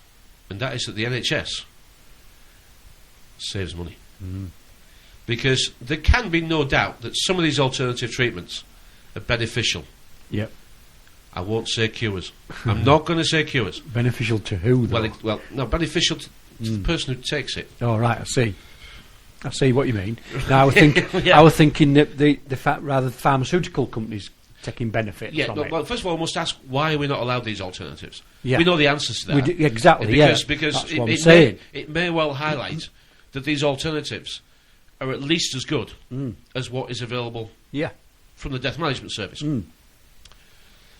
and that is that the NHS saves money. Mm-hmm. Because there can be no doubt that some of these alternative treatments are beneficial. Yep. I won't say cures. I'm not going to say cures. Beneficial to who, though? Well, no, beneficial to the person who takes it. Oh, right, I see. I see what you mean. Now, I was thinking that the rather pharmaceutical companies taking benefit from it. Well, first of all, we must ask, why are we not allowed these alternatives? Yeah. We know the answers to that. Exactly, because that's what I'm saying. It may well highlight that these alternatives are at least as good as what is available from the Death Management Service.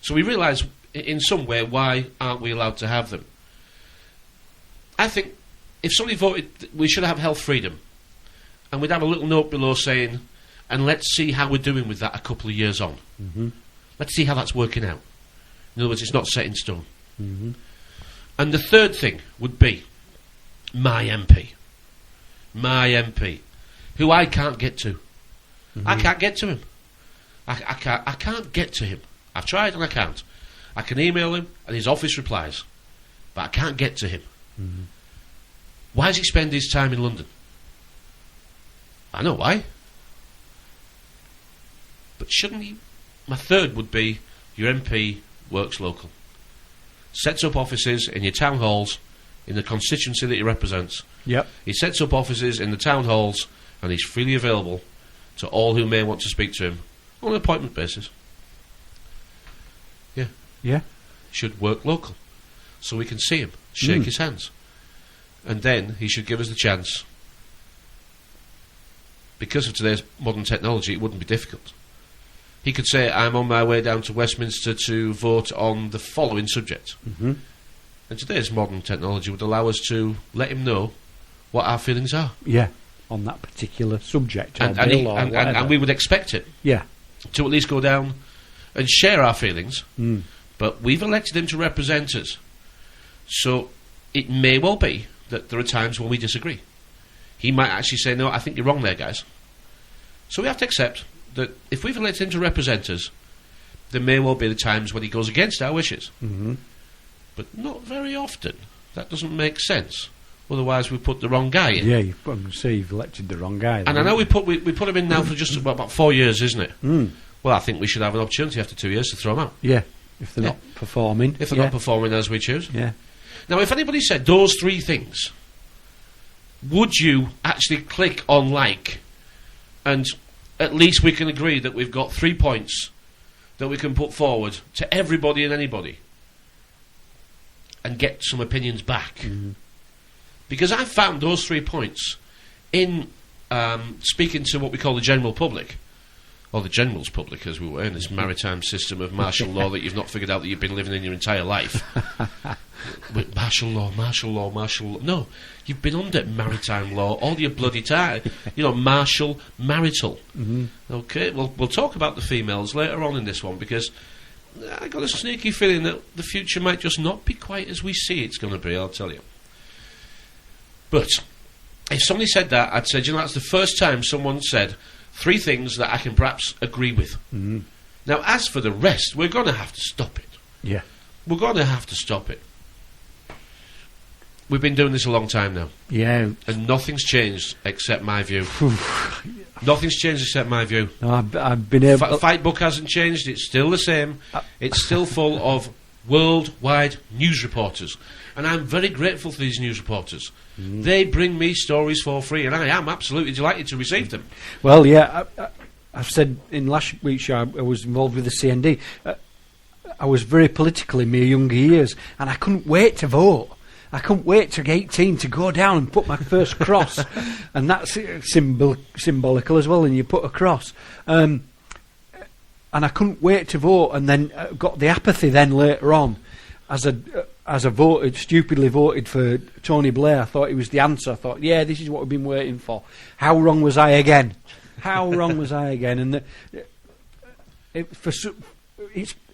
So we realise, in some way, why aren't we allowed to have them? I think if somebody voted we should have health freedom, and we'd have a little note below saying, and let's see how we're doing with that a couple of years on. Mm-hmm. Let's see how that's working out. In other words, it's not set in stone. Mm-hmm. And the third thing would be my MP. My MP. Who I can't get to. Mm-hmm. I can't get to him. I can't get to him. I've tried and I can't. I can email him and his office replies, but I can't get to him. Mm-hmm. Why does he spend his time in London? I know why. But shouldn't he? My third would be your MP works local. Sets up offices in your town halls in the constituency that he represents. Yep. He sets up offices in the town halls and he's freely available to all who may want to speak to him on an appointment basis. Yeah. Should work local, so we can see him, shake his hands, and then he should give us the chance. Because of today's modern technology, it wouldn't be difficult. He could say, I'm on my way down to Westminster to vote on the following subject. Mm-hmm. And today's modern technology would allow us to let him know what our feelings are. Yeah, on that particular subject. And we would expect him to at least go down and share our feelings. But we've elected him to represent us. So it may well be that there are times when we disagree. He might actually say, no, I think you're wrong there, guys. So we have to accept that if we've elected him to represent us, there may well be the times when he goes against our wishes. Mm-hmm. But not very often. That doesn't make sense. Otherwise we put the wrong guy in. Yeah, you've elected the wrong guy. And I know we put him in now for just about 4 years, isn't it? Well, I think we should have an opportunity after 2 years to throw him out. Yeah, if they're not performing. If they're not performing as we choose. Yeah. Now, if anybody said those three things, would you actually click on like, and at least we can agree that we've got 3 points that we can put forward to everybody and anybody and get some opinions back? Because I found those 3 points in speaking to what we call the general public, or the general's public, as we were, in this maritime system of martial law that you've not figured out that you've been living in your entire life. With martial law. No, you've been under maritime law all your bloody time. You know, marital. Okay, well, we'll talk about the females later on in this one, because I got a sneaky feeling that the future might just not be quite as we see it's going to be, I'll tell you. But if somebody said that, I'd say, you know, that's the first time someone said 3 things that I can perhaps agree with. Now, as for the rest, we're going to have to stop it. Yeah. We're going to have to stop it. We've been doing this a long time now. Yeah. And nothing's changed except my view. Nothing's changed except my view. No, I've been able... Fight book hasn't changed. It's still the same. It's still full of worldwide news reporters. And I'm very grateful for these news reporters. They bring me stories for free, and I am absolutely delighted to receive them. Well, yeah, I've said in last week's show I was involved with the CND. I was very political in my younger years, and I couldn't wait to vote. I couldn't wait to get 18 to go down and put my first cross, and that's symbolical as well, and you put a cross. And I couldn't wait to vote, and then got the apathy then later on, as as I stupidly voted for Tony Blair, I thought he was the answer. I thought, yeah, this is what we've been waiting for. How wrong was I again? And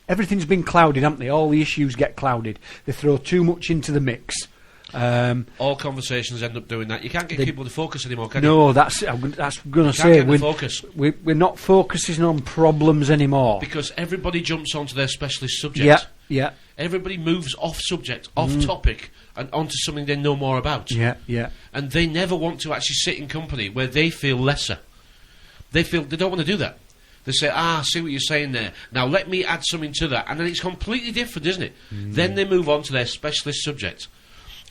everything's been clouded, haven't they? All the issues get clouded. They throw too much into the mix. All conversations end up doing that. You can't get people to focus anymore, can you? No, that's going to say. We're not focusing on problems anymore. Because everybody jumps onto their specialist subject. Yeah. Everybody moves off subject, off topic, and onto something they know more about. Yeah. And they never want to actually sit in company where they feel lesser. They don't want to do that. They say, I see what you're saying there. Now let me add something to that. And then it's completely different, isn't it? Then they move on to their specialist subject.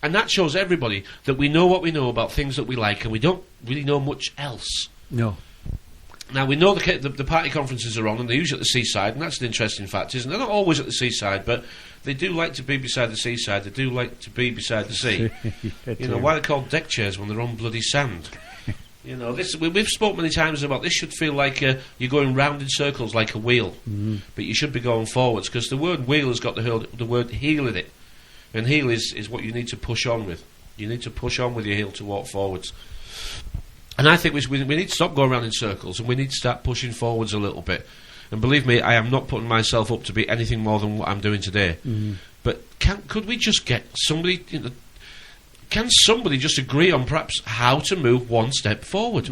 And that shows everybody that we know what we know about things that we like, and we don't really know much else. No. Now, we know the party conferences are on, and they're usually at the seaside, and that's an interesting fact, isn't it? They're not always at the seaside, but they do like to be beside the seaside. They do like to be beside the sea. Why they're called deck chairs when they're on bloody sand. We've spoken many times about this. Should feel like you're going round in circles like a wheel, but you should be going forwards, because the word wheel has got the word heel in it, and heel is what you need to push on with. You need to push on with your heel to walk forwards. And I think we need to stop going around in circles, and we need to start pushing forwards a little bit. And believe me, I am not putting myself up to be anything more than what I'm doing today. But could we just get somebody? Can somebody just agree on perhaps how to move one step forward?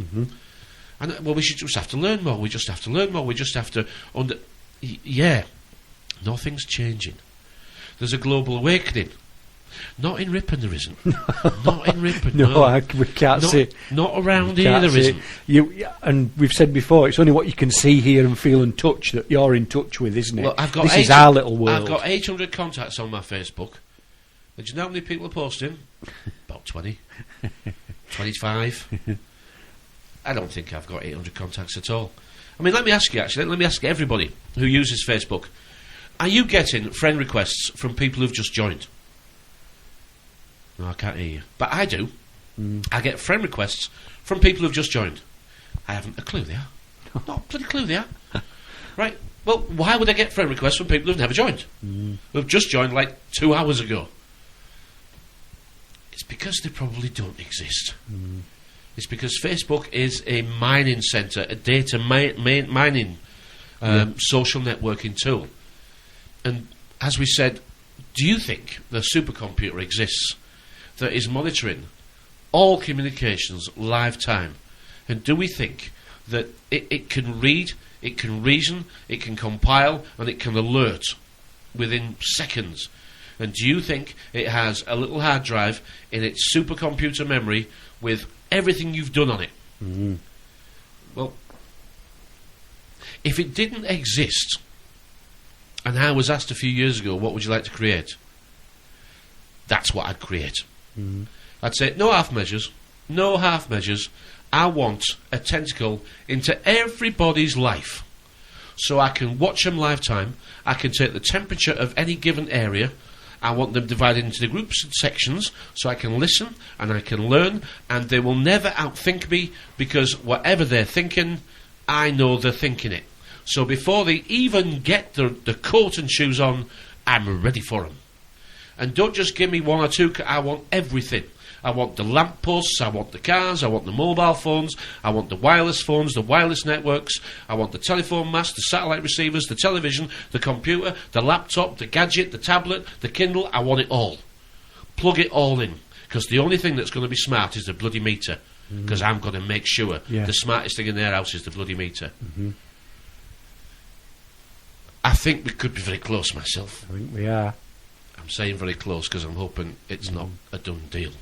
And we should just have to learn more. We just have to learn more. We just have to nothing's changing. There's a global awakening. Not in Ripon there isn't. Not in Ripon. We can't see. Not around here there isn't. And we've said before, it's only what you can see, hear and feel and touch that you're in touch with, isn't it? Well, this is our little world. I've got 800 contacts on my Facebook. And do you know how many people are posting? About 20. 25. I don't think I've got 800 contacts at all. I mean, let me ask you actually, let me ask everybody who uses Facebook, are you getting friend requests from people who've just joined? No, I can't hear you. But I do. I get friend requests from people who've just joined. I haven't a clue they are. Not a bloody clue they are. Right. Well, why would I get friend requests from people who've never joined? Who've just joined like 2 hours ago? It's because they probably don't exist. It's because Facebook is a mining centre, a data mining social networking tool. And as we said, do you think the supercomputer exists that is monitoring all communications live time? And do we think that it can read, it can reason, it can compile, and it can alert within seconds? And do you think it has a little hard drive in its supercomputer memory with everything you've done on it? Well, if it didn't exist, and I was asked a few years ago, what would you like to create? That's what I'd create. I'd say, no half measures. No half measures. I want a tentacle into everybody's life. So I can watch them live time. I can take the temperature of any given area. I want them divided into the groups and sections so I can listen and I can learn, and they will never outthink me, because whatever they're thinking, I know they're thinking it. So before they even get the coat and shoes on, I'm ready for them. And don't just give me one or two, I want everything. I want the lamp posts, I want the cars, I want the mobile phones, I want the wireless phones, the wireless networks, I want the telephone masts, the satellite receivers, the television, the computer, the laptop, the gadget, the tablet, the Kindle. I want it all. Plug it all in, because the only thing that's going to be smart is the bloody meter, because I'm going to make sure the smartest thing in their house is the bloody meter. I think we could be very close myself. I think we are. I'm saying very close because I'm hoping it's not a done deal.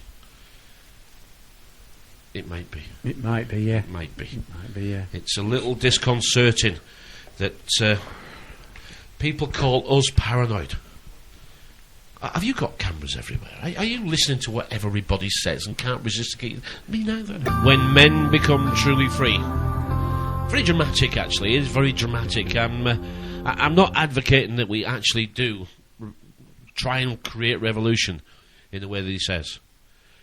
It might be. It might be, yeah. It might be. It might be, yeah. It's a little disconcerting that people call us paranoid. Have you got cameras everywhere? Are you listening to what everybody says and can't resist getting... Me neither. When men become truly free. Very dramatic, actually. It is very dramatic. I'm not advocating that we actually do try and create revolution in the way that he says.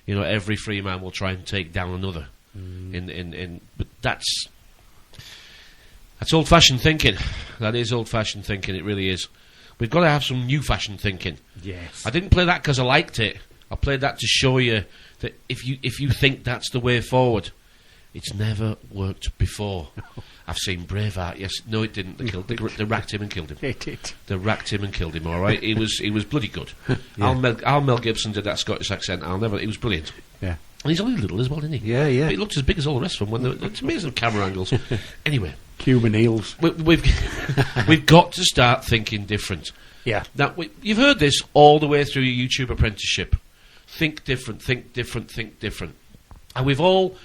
You know, every free man will try and take down another. But that's old-fashioned thinking. That is old-fashioned thinking. It really is. We've got to have some new fashion thinking. Yes. I didn't play that because I liked it. I played that to show you that if you think that's the way forward, it's never worked before. I've seen Braveheart. Yes, no, it didn't. They racked him and killed him. It did. They racked him and killed him. All right, he was bloody good. Yeah. Mel Gibson did that Scottish accent. He was brilliant. Yeah. And he's only little as well, isn't he? Yeah, yeah. But he looked as big as all the rest of them. It's amazing camera angles. Anyway, Cuban eels. We've got to start thinking different. Yeah. Now, you've heard this all the way through your YouTube apprenticeship. Think different, think different, think different. And we've all...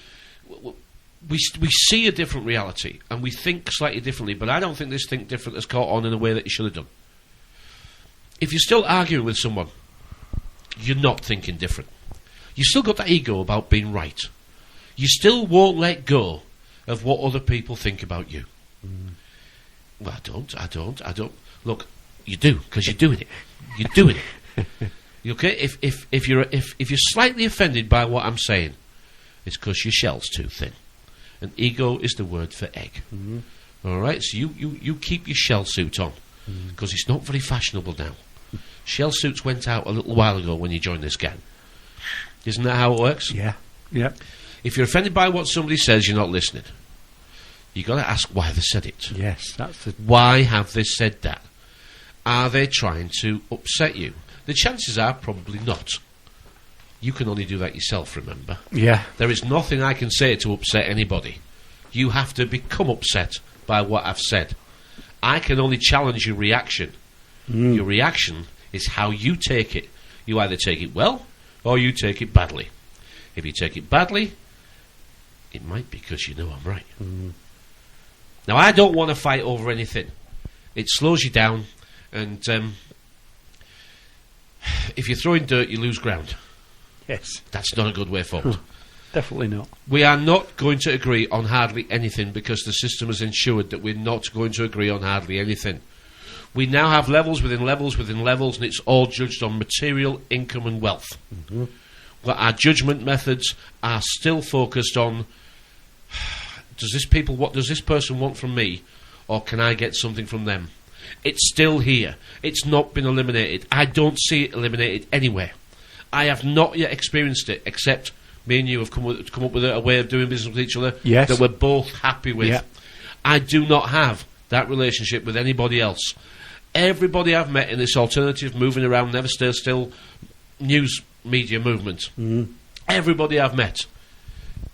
We see a different reality, and we think slightly differently, but I don't think this think different has caught on in a way that you should have done. If you're still arguing with someone, you're not thinking different. You still got that ego about being right. You still won't let go of what other people think about you. Well, I don't. Look, you do, because you're doing it. You're doing it. Okay? If you're slightly offended by what I'm saying, it's because your shell's too thin. And ego is the word for egg. All right? So you keep your shell suit on, because it's not very fashionable now. Shell suits went out a little while ago when you joined this gang. Isn't that how it works? Yeah. Yeah. If you're offended by what somebody says, you're not listening. You've got to ask why they said it. Yes, that's the... Why have they said that? Are they trying to upset you? The chances are probably not. You can only do that yourself, remember? Yeah. There is nothing I can say to upset anybody. You have to become upset by what I've said. I can only challenge your reaction. Your reaction is how you take it. You either take it well, or you take it badly. If you take it badly, it might be because you know I'm right. Now, I don't want to fight over anything. It slows you down, and if you're throwing dirt, you lose ground. Yes. That's not a good way forward. Definitely not. We are not going to agree on hardly anything because the system has ensured that we're not going to agree on hardly anything. We now have levels within levels within levels, and it's all judged on material, income and wealth. Well, our judgment methods are still focused on what does this person want from me, or can I get something from them? It's still here. It's not been eliminated. I don't see it eliminated anywhere. I have not yet experienced it, except me and you have come up with a way of doing business with each other that we're both happy with. Yeah. I do not have that relationship with anybody else. Everybody I've met in this alternative, moving around, never stay still, news media movement, everybody I've met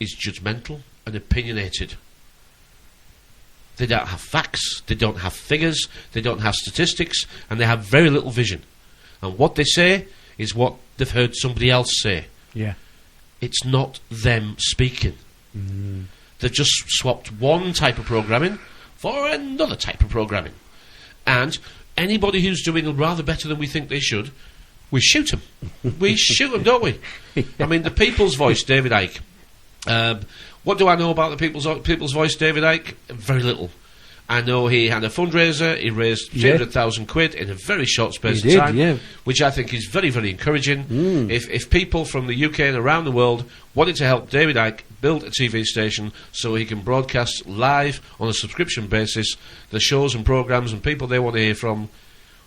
is judgmental and opinionated. They don't have facts, they don't have figures, they don't have statistics, and they have very little vision. And what they say is what they've heard somebody else say. Yeah. It's not them speaking. They've just swapped one type of programming for another type of programming. And anybody who's doing rather better than we think they should, we shoot them. We shoot them, don't we? I mean, the People's Voice, David Icke. What do I know about the People's Voice, David Icke? Very little. I know he had a fundraiser. He raised 300,000 quid in a very short space of time, which I think is very, very encouraging. If people from the UK and around the world wanted to help David Icke build a TV station so he can broadcast live on a subscription basis the shows and programmes and people they want to hear from,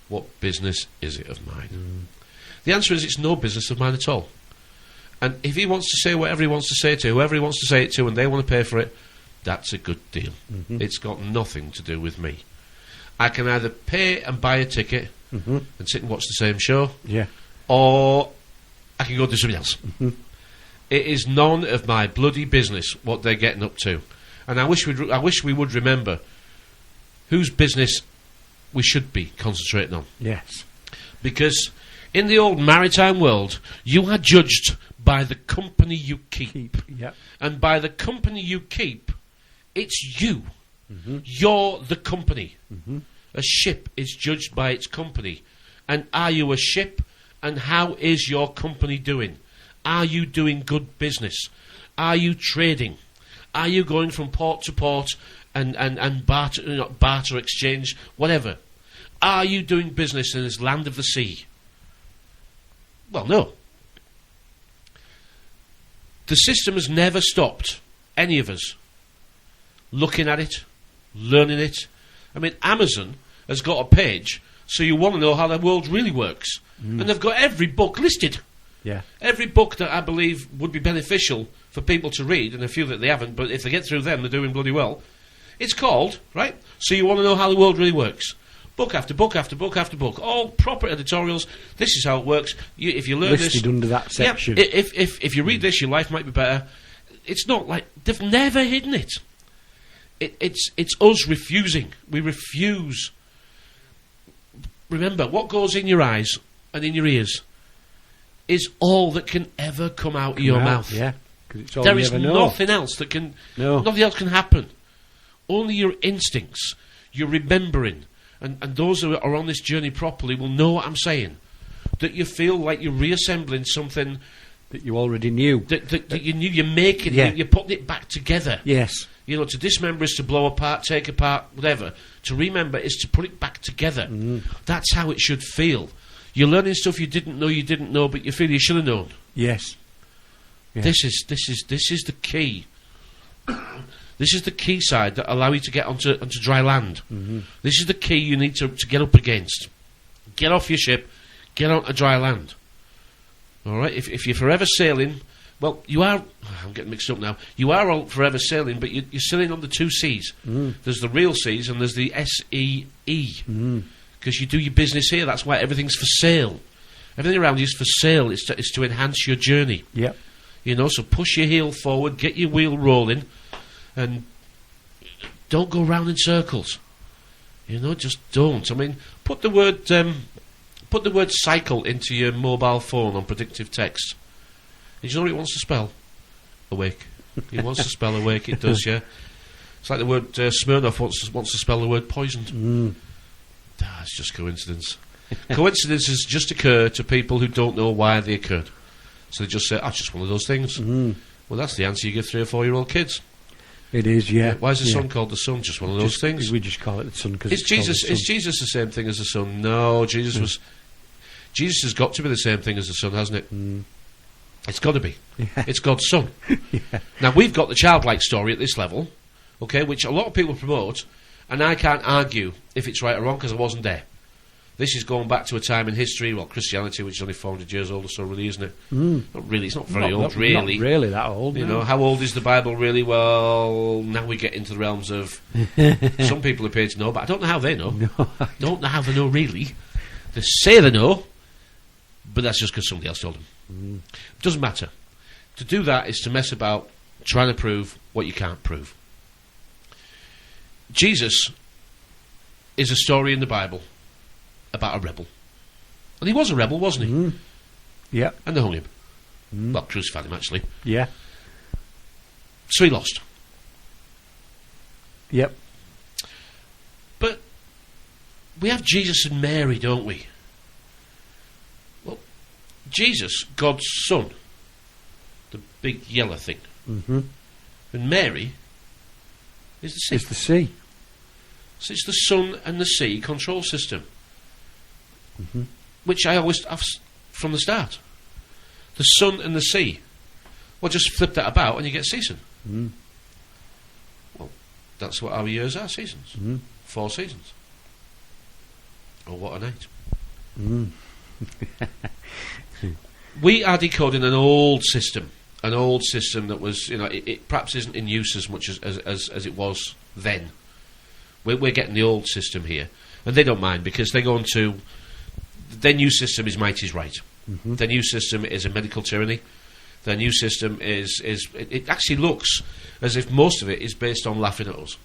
what business is it of mine? The answer is it's no business of mine at all. And if he wants to say whatever he wants to say to whoever he wants to say it to and they want to pay for it, that's a good deal. It's got nothing to do with me. I can either pay and buy a ticket and sit and watch the same show, or I can go do something else. It is none of my bloody business what they're getting up to. And I wish we would remember whose business we should be concentrating on. Yes. Because in the old maritime world, you are judged by the company you keep. And by the company you keep, it's you. You're the company. A ship is judged by its company. And are you a ship? And how is your company doing? Are you doing good business? Are you trading? Are you going from port to port and barter exchange, whatever? Are you doing business in this land of the sea? Well, no. The system has never stopped any of us looking at it, learning it. I mean, Amazon has got a page So you want to know how the world really works. And they've got every book listed. Yeah. Every book that I believe would be beneficial for people to read, and a few that they haven't, but if they get through them, they're doing bloody well. It's called, right? So you want to know how the world really works. Book after book after book after book. All proper editorials. This is how it works. If you learn Listed this... under that section. Yeah, if you read this, your life might be better. It's not like... They've never hidden it. It's us refusing. We refuse. Remember, what goes in your eyes and in your ears is all that can ever come out of your mouth. Yeah, 'cause it's all There you is ever know. nothing else that can... Nothing else can happen. Only your instincts, your remembering, and those who are on this journey properly will know what I'm saying. That you feel like you're reassembling something... That you already knew. That you knew you're making, Yeah. you're putting it back together. Yes. You know, to dismember is to blow apart, take apart, whatever. To remember is to put it back together. That's how it should feel. You're learning stuff you didn't know, but you feel you should have known. Yes. Yeah. This is the key. This is the key side that allow you to get onto dry land. This is the key you need to get up against. Get off your ship, get onto dry land. All right. If you're forever sailing, well, you are. I'm getting mixed up now. You are all forever sailing, but you're sailing on the two seas. There's the real seas and there's the SEE. Because you do your business here. That's why everything's for sale. Everything around you is for sale. It's to enhance your journey. Yep. You know, so push your heel forward, get your wheel rolling, and don't go round in circles. You know, just don't. I mean, put the word cycle into your mobile phone on predictive text. And you know what it wants to spell? Awake. It wants to spell awake, it does, yeah. It's like the word Smirnoff wants to spell the word poisoned. It's just coincidence. Coincidences just occur to people who don't know why they occurred. So they just say, it's just one of those things. Well, that's the answer you give 3 or 4 year old kids. It is, yeah. Why is the sun called the sun? Just one of those things. We just call it the sun because Is Jesus the same thing as the sun? No, Jesus has got to be the same thing as the sun, hasn't it? It's got to be. Yeah. It's God's son. Yeah. Now, we've got the childlike story at this level, okay, which a lot of people promote, and I can't argue if it's right or wrong because I wasn't there. This is going back to a time in history, well, Christianity, which is only 400 years old or so, really, isn't it? Not really, it's not very old, really. Not really that old, You know, how old is the Bible, really? Well, now we get into the realms of... some people appear to know, but I don't know how they know. No. Don't know how they know, really. They say they know, but that's just because somebody else told them. Doesn't matter. To do that is to mess about trying to prove what you can't prove. Jesus is a story in the Bible about a rebel. And he was a rebel, wasn't he? Yeah. And they hung him. Well, crucified him, actually. Yeah. So he lost. Yep. But we have Jesus and Mary, don't we? Well, Jesus, God's son, the big yellow thing. And Mary is the sea. It's the sea. So it's the sun and the sea control system. Which I always have from the start. The sun and the sea. Well, just flip that about and you get season. Well, that's what our years are, seasons. 4 seasons. Oh, what a night. We are decoding an old system that was, you know, it perhaps isn't in use as much as it was then. We're getting the old system here, and they don't mind because they're going to. Their new system is might is right. Their new system is a medical tyranny. Their new system it actually looks as if most of it is based on laughing at us.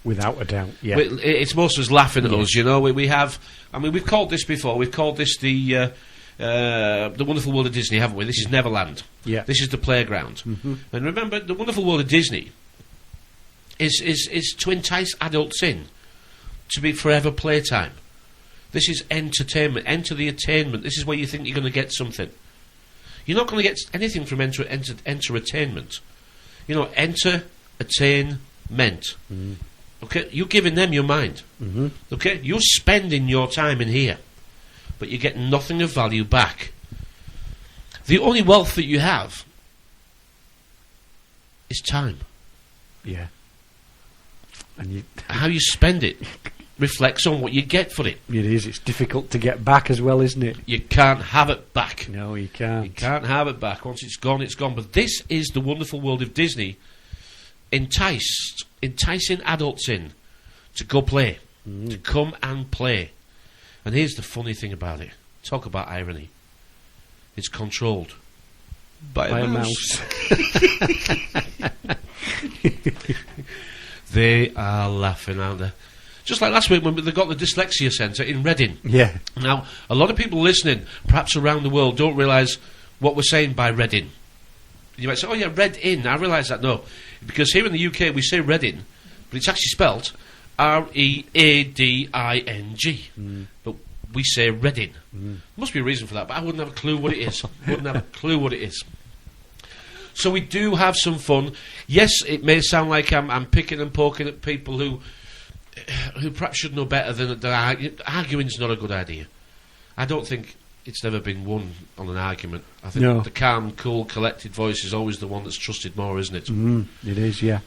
Without a doubt, yeah. It's most of us laughing at us, you know. We have, I mean, we've called this before. We've called this the Wonderful World of Disney, haven't we? This is Neverland. Yeah. This is the playground. And remember, the Wonderful World of Disney is to entice adults in, to be forever playtime. This is entertainment. Enter the attainment. This is where you think you're going to get something. You're not going to get anything from entertainment. You know, enter, attain, meant. Okay, you're giving them your mind. Okay, you're spending your time in here, but you're getting nothing of value back. The only wealth that you have is time. Yeah. And how you spend it. reflects on what you get for it. It is. It's difficult to get back as well, isn't it? You can't have it back. No, you can't. You can't have it back. Once it's gone, it's gone. But this is the wonderful world of Disney, enticing adults in to go play, to come and play. And here's the funny thing about it. Talk about irony. It's controlled by a mouse. They are laughing, aren't they? Just like last week when they got the dyslexia centre in Reading. Yeah. Now, a lot of people listening, perhaps around the world, don't realise what we're saying by Reading. You might say, oh yeah, Reading. I realise that. No. Because here in the UK we say Reading, but it's actually spelt R-E-A-D-I-N-G. But we say Reading. There must be a reason for that, but I wouldn't have a clue what it is. So we do have some fun. Yes, it may sound like I'm picking and poking at people who perhaps should know better than arguing's not a good idea. I don't think it's never been won on an argument. I think the calm, cool, collected voice is always the one that's trusted more, isn't it? It is, yeah.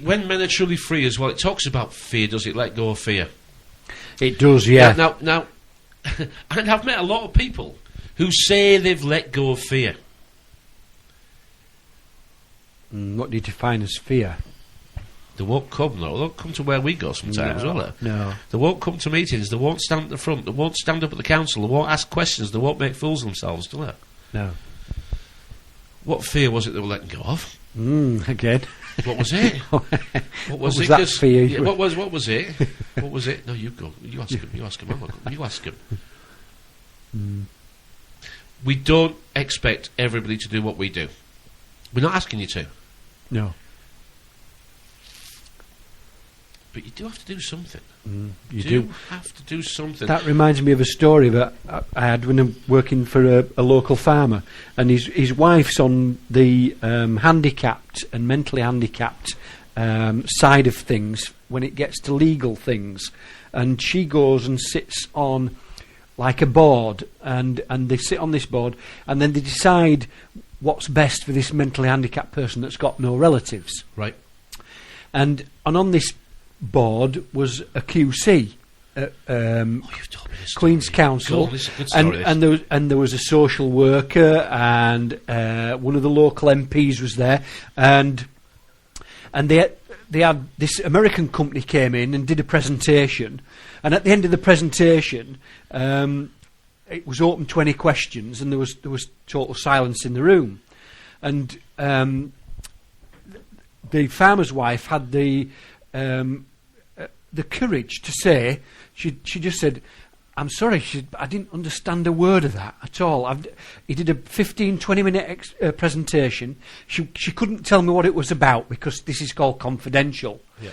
When men are truly free as well, it talks about fear, does it? Let go of fear. It does, yeah. Now, and I've met a lot of people who say they've let go of fear. What do you define as fear? They won't come, though. They won't come to where we go sometimes, will they? No. They won't come to meetings. They won't stand at the front. They won't stand up at the council. They won't ask questions. They won't make fools of themselves, do they? No. What fear was it they were letting go of? Again. What was it? What was it? that fear? Yeah, what was it? What was it? No, you go. You ask him. You ask him. You ask him. We don't expect everybody to do what we do. We're not asking you to. No. But you do have to do something. You do have to do something. That reminds me of a story that I had when I'm working for a local farmer, and his wife's on the handicapped and mentally handicapped side of things when it gets to legal things, and she goes and sits on like a board, and they sit on this board, and then they decide what's best for this mentally handicapped person that's got no relatives. Right. And on this board was a QC at Queen's Council, and there was a social worker, and one of the local MPs was there, and they had this American company came in and did a presentation, and at the end of the presentation it was open to any questions, and there was total silence in the room, and the farmer's wife had the courage to say, she just said, I'm sorry, I didn't understand a word of that at all. He did a 15-20 minute presentation. She couldn't tell me what it was about because this is called confidential. Yeah.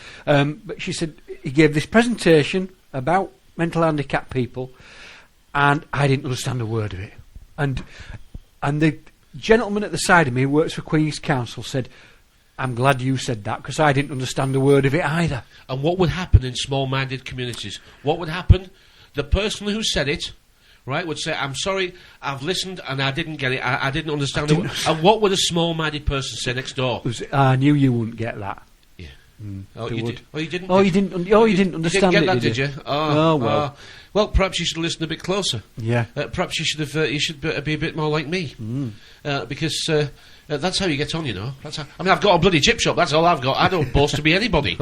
But she said he gave this presentation about mental handicapped people, and I didn't understand a word of it. And the gentleman at the side of me who works for Queen's Council said, I'm glad you said that, because I didn't understand a word of it either. And what would happen in small-minded communities? What would happen? The person who said it, right, would say, I'm sorry, I've listened and I didn't get it, I didn't understand it. And what would a small-minded person say next door? I knew you wouldn't get that. Yeah. Oh, you didn't? You didn't understand it, did you? Oh, well. Well, perhaps you should listen a bit closer. Yeah. Perhaps you should be a bit more like me. Because that's how you get on, you know. I've got a bloody chip shop, that's all I've got. I don't boast to be anybody.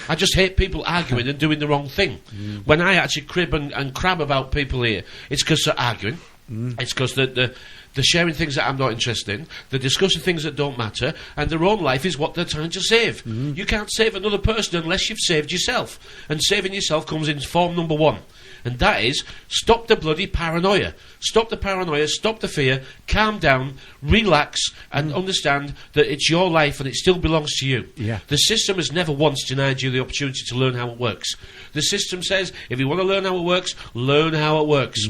I just hate people arguing and doing the wrong thing. When I actually crib and crab about people here, it's because they're arguing. It's because they're sharing things that I'm not interested in, they're discussing things that don't matter, and their own life is what they're trying to save. You can't save another person unless you've saved yourself. And saving yourself comes in form number one. And that is, stop the bloody paranoia. Stop the paranoia, stop the fear, calm down, relax, and understand that it's your life and it still belongs to you. Yeah. The system has never once denied you the opportunity to learn how it works. The system says, if you want to learn how it works, learn how it works.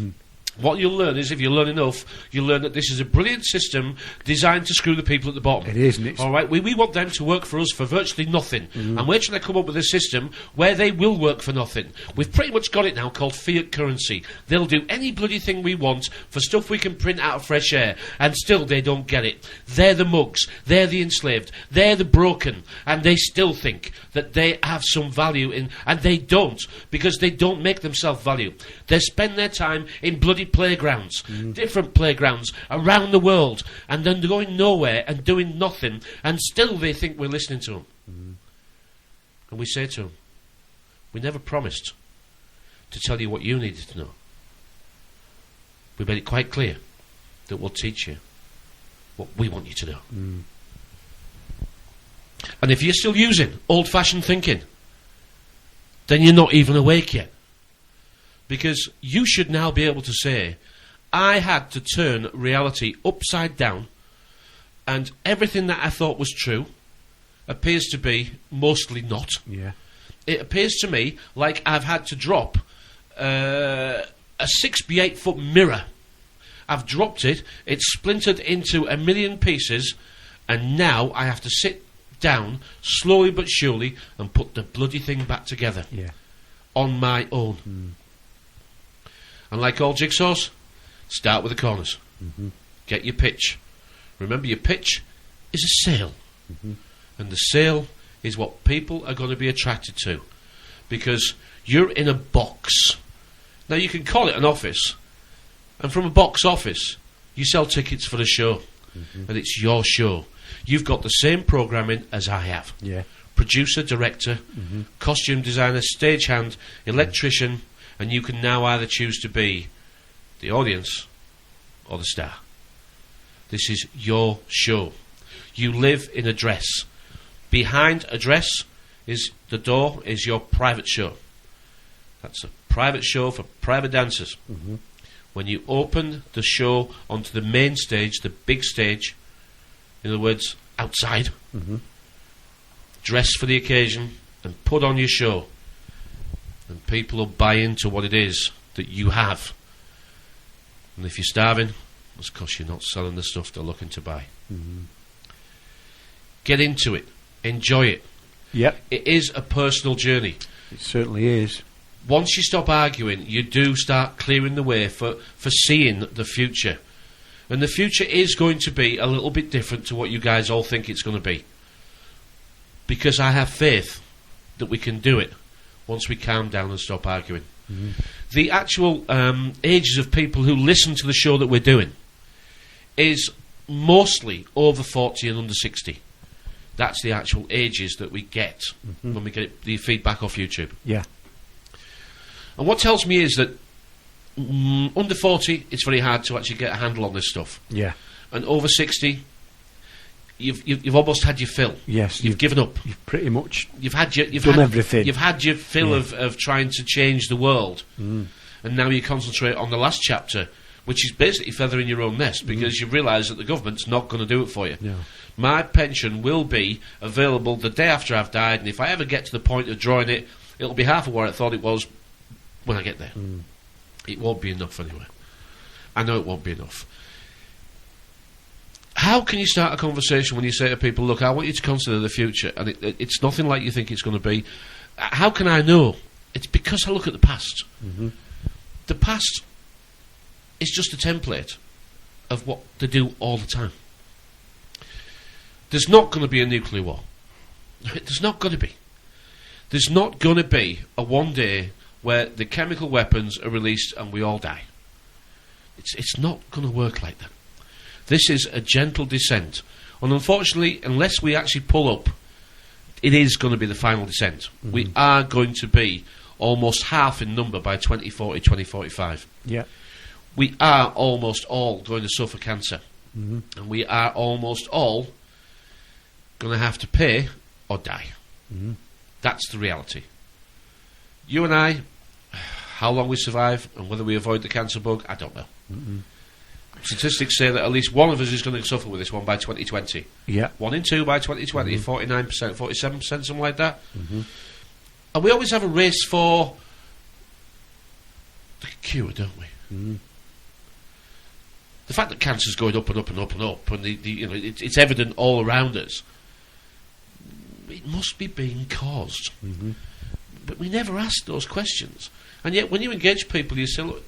What you'll learn is, if you learn enough, you'll learn that this is a brilliant system designed to screw the people at the bottom. It is, isn't it? All right, we want them to work for us for virtually nothing. And we're trying to come up with a system where they will work for nothing. We've pretty much got it now, called fiat currency. They'll do any bloody thing we want for stuff we can print out of fresh air, and still they don't get it. They're the mugs, they're the enslaved, they're the broken, and they still think that they have some value in, and they don't, because they don't make themselves value. They spend their time in bloody playgrounds, different playgrounds around the world, and then they're going nowhere and doing nothing, and still they think we're listening to them. And we say to them, we never promised to tell you what you needed to know. We made it quite clear that we'll teach you what we want you to know. And if you're still using old-fashioned thinking, then you're not even awake yet. Because you should now be able to say, I had to turn reality upside down, and everything that I thought was true appears to be mostly not. Yeah. It appears to me like I've had to drop a 6 by 8 foot mirror. I've dropped it, it's splintered into a million pieces, and now I have to sit down, slowly but surely, and put the bloody thing back together. Yeah. On my own. And like all jigsaws, start with the corners. Get your pitch. Remember, your pitch is a sale. And the sale is what people are going to be attracted to. Because you're in a box. Now, you can call it an office. And from a box office, you sell tickets for the show. And it's your show. You've got the same programming as I have. Yeah. Producer, director, costume designer, stagehand, electrician, and you can now either choose to be the audience or the star. This is your show. You live in a dress. Behind a dress is the door, is your private show. That's a private show for private dancers. When you open the show onto the main stage, the big stage, in other words, outside, dress for the occasion and put on your show, and people will buy into what it is that you have. And if you're starving, it's because you're not selling the stuff they're looking to buy. Get into it. Enjoy it. Yep. It is a personal journey. It certainly is. Once you stop arguing, you do start clearing the way for seeing the future. And the future is going to be a little bit different to what you guys all think it's going to be. Because I have faith that we can do it once we calm down and stop arguing. The actual ages of people who listen to the show that we're doing is mostly over 40 and under 60. That's the actual ages that we get when we get the feedback off YouTube. Yeah. And what tells me is that under 40, it's very hard to actually get a handle on this stuff. Yeah. And over 60, you've almost had your fill. Yes. You've given up. You've pretty much You've had everything. You've had your fill of trying to change the world. And now you concentrate on the last chapter, which is basically feathering your own nest, because you realise that the government's not going to do it for you. No. My pension will be available the day after I've died, and if I ever get to the point of drawing it, it'll be half of what I thought it was when I get there. It won't be enough anyway. I know it won't be enough. How can you start a conversation when you say to people, look, I want you to consider the future, and it's nothing like you think it's going to be? How can I know? It's because I look at the past. The past is just a template of what they do all the time. There's not going to be a nuclear war. There's not going to be. There's not going to be a one day where the chemical weapons are released and we all die. It's not going to work like that. This is a gentle descent. And unfortunately, unless we actually pull up, it is going to be the final descent. We are going to be almost half in number by 2040, 2045. Yeah. We are almost all going to suffer cancer. And we are almost all going to have to pay or die. That's the reality. You and I, how long we survive and whether we avoid the cancer bug, I don't know. Statistics say that at least one of us is going to suffer with this one by 2020. Yeah. 1 in 2 by 2020, 49%, 47%, something like that. And we always have a race for the cure, don't we? The fact that cancer's going up and up and up and up, and it's evident all around us, it must be being caused. Mm-hmm. But we never ask those questions. And yet, when you engage people, you say, look,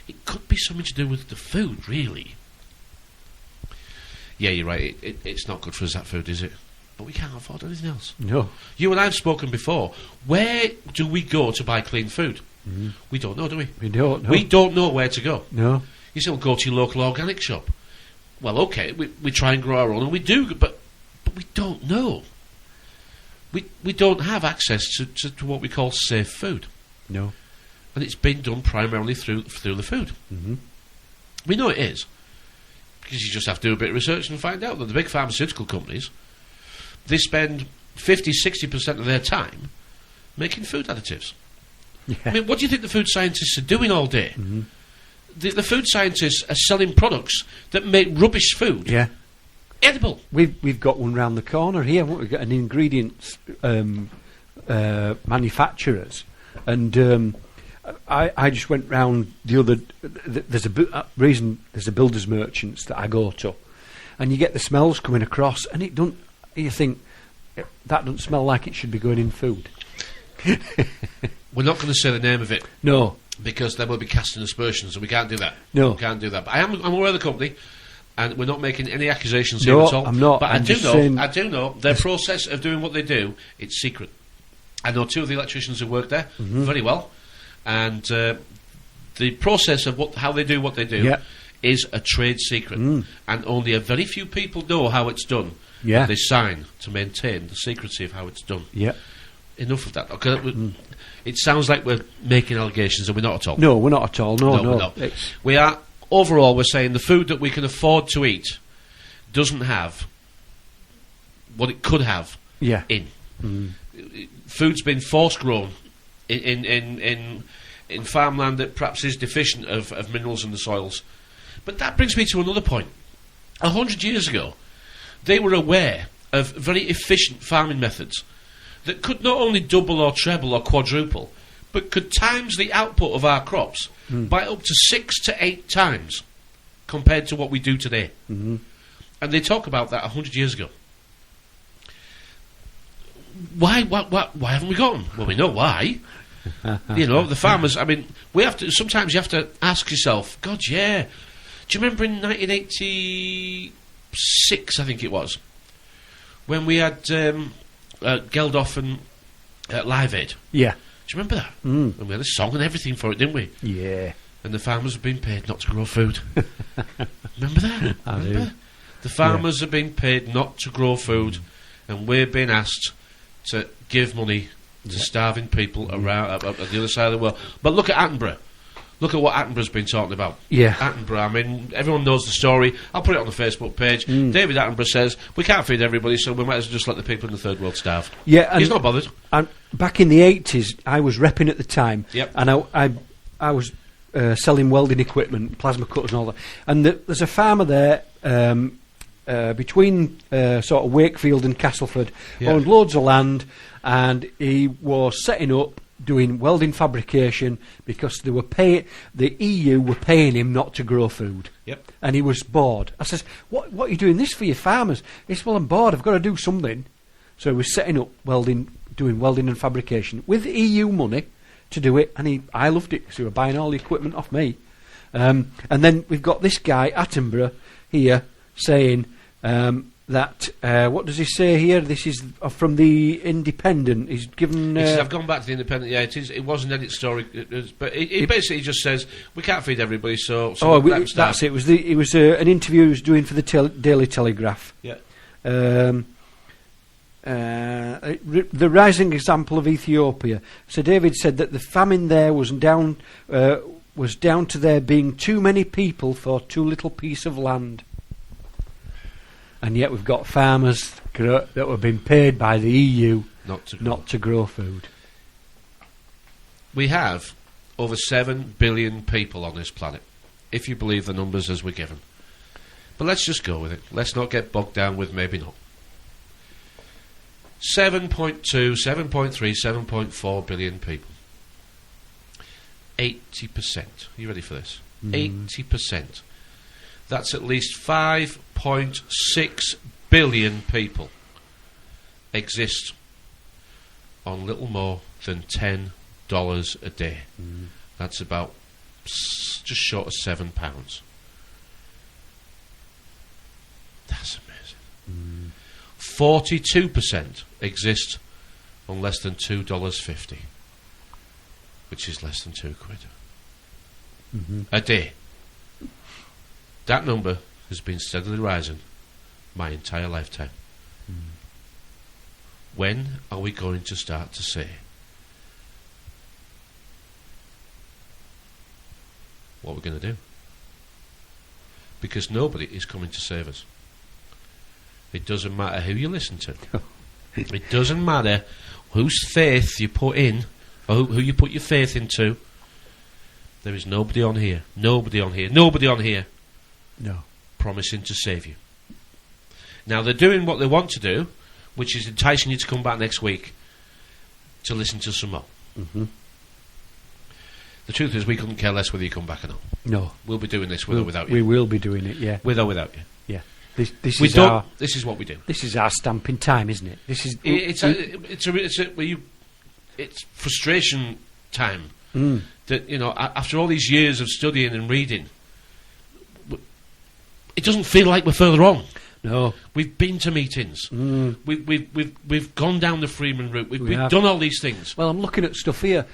it could be something to do with the food, really. Yeah, you're right, it's not good for us, that food, is it? But we can't afford anything else. No. You and I have spoken before. Where do we go to buy clean food? Mm-hmm. We don't know, do we? We don't know. We don't know where to go. No. You say, well, go to your local organic shop. Well, okay, we try and grow our own, and we do, but we don't know. We don't have access to what we call safe food. No. And it's been done primarily through the food. Mm-hmm. We know it is. Because you just have to do a bit of research and find out that the big pharmaceutical companies, they spend 50-60% of their time making food additives. Yeah. I mean, what do you think the food scientists are doing all day? Mm-hmm. The food scientists are selling products that make rubbish food edible. We've got one round the corner here. We've got an ingredients manufacturers, and I just went round the other. There's a builders merchants that I go to, and you get the smells coming across, and it don't. You think that doesn't smell like it should be going in food. We're not going to say the name of it. No. Because then we'll be casting aspersions, and we can't do that. No. We can't do that. But I'm aware of the company, and we're not making any accusations here at all. No, I'm not. But I do know their process of doing what they do, it's secret. I know two of the electricians who work there very well, and the process of how they do what they do is a trade secret, and only a very few people know how it's done. Yeah. They sign to maintain the secrecy of how it's done. Yeah. Enough of that. Okay, it sounds like we're making allegations, and we're not at all. No, we're not at all. No. We're not. We are, overall, we're saying the food that we can afford to eat doesn't have what it could have in. Food's been force grown in farmland that perhaps is deficient of minerals in the soils. But that brings me to another point. 100 years ago, they were aware of very efficient farming methods that could not only double or treble or quadruple, but could times the output of our crops by up to 6 to 8 times compared to what we do today. And they talk about that 100 years ago. Why haven't we got them? Well, we know why. The farmers, I mean, sometimes you have to ask yourself, God, yeah. Do you remember in 1986, I think it was, when we had Geldof and Live Aid? Yeah. Do you remember that? And we had a song and everything for it, didn't we? Yeah. And the farmers have been paid not to grow food. Remember that? I do. The farmers have been paid not to grow food, and we're being asked to give money to starving people around at the other side of the world. But look at Attenborough. Look at what Attenborough's been talking about. Yeah. Attenborough, I mean, everyone knows the story. I'll put it on the Facebook page. David Attenborough says, we can't feed everybody, so we might as well just let the people in the third world starve. Yeah. He's not bothered. And back in the 80s, I was repping at the time. Yep. And I was selling welding equipment, plasma cutters and all that. And there's a farmer there between sort of Wakefield and Castleford, owned loads of land, and he was setting up doing welding fabrication because the EU were paying him not to grow food. Yep. And he was bored. I says, what are you doing this for your farmers? He said, well, I'm bored, I've got to do something. So he was setting up doing welding and fabrication with EU money to do it, and I loved it because he were buying all the equipment off me. And then we've got this guy, Attenborough, here saying that, what does he say here? This is from the Independent. He's given... I've gone back to the Independent, it was an edit story, but it basically just says, we can't feed everybody, so that's it. It was an interview he was doing for the Daily Telegraph. Yeah. The rising example of Ethiopia. Sir David said that the famine there was down to there being too many people for too little piece of land. And yet we've got farmers that have been paid by the EU not to grow food. We have over 7 billion people on this planet, if you believe the numbers as we're given. But let's just go with it. Let's not get bogged down with maybe not. 7.2, 7.3, 7.4 billion people. 80%. Are you ready for this? 80%. That's at least 5.6 billion people exist on little more than $10 a day. That's about just short of £7. That's amazing. 42% exist on less than $2.50, which is less than £2 a day. That number has been steadily rising my entire lifetime. When are we going to start to say what we're going to do? Because nobody is coming to save us. It doesn't matter who you listen to. It doesn't matter whose faith you put in, or who you put your faith into. There is nobody on here, nobody on here promising to save you. Now, they're doing what they want to do, which is enticing you to come back next week to listen to some more. The truth is, we couldn't care less whether you come back or not. No. We'll be doing this with or without you. We will be doing it, yeah. With or without you. Yeah. This is what we do. This is our stamping time, isn't it? This is it's frustration time. That, you know, after all these years of studying and reading, it doesn't feel like we're further on. No, we've been to meetings. We've gone down the Freeman route. We've done all these things. Well, I'm looking at stuff here.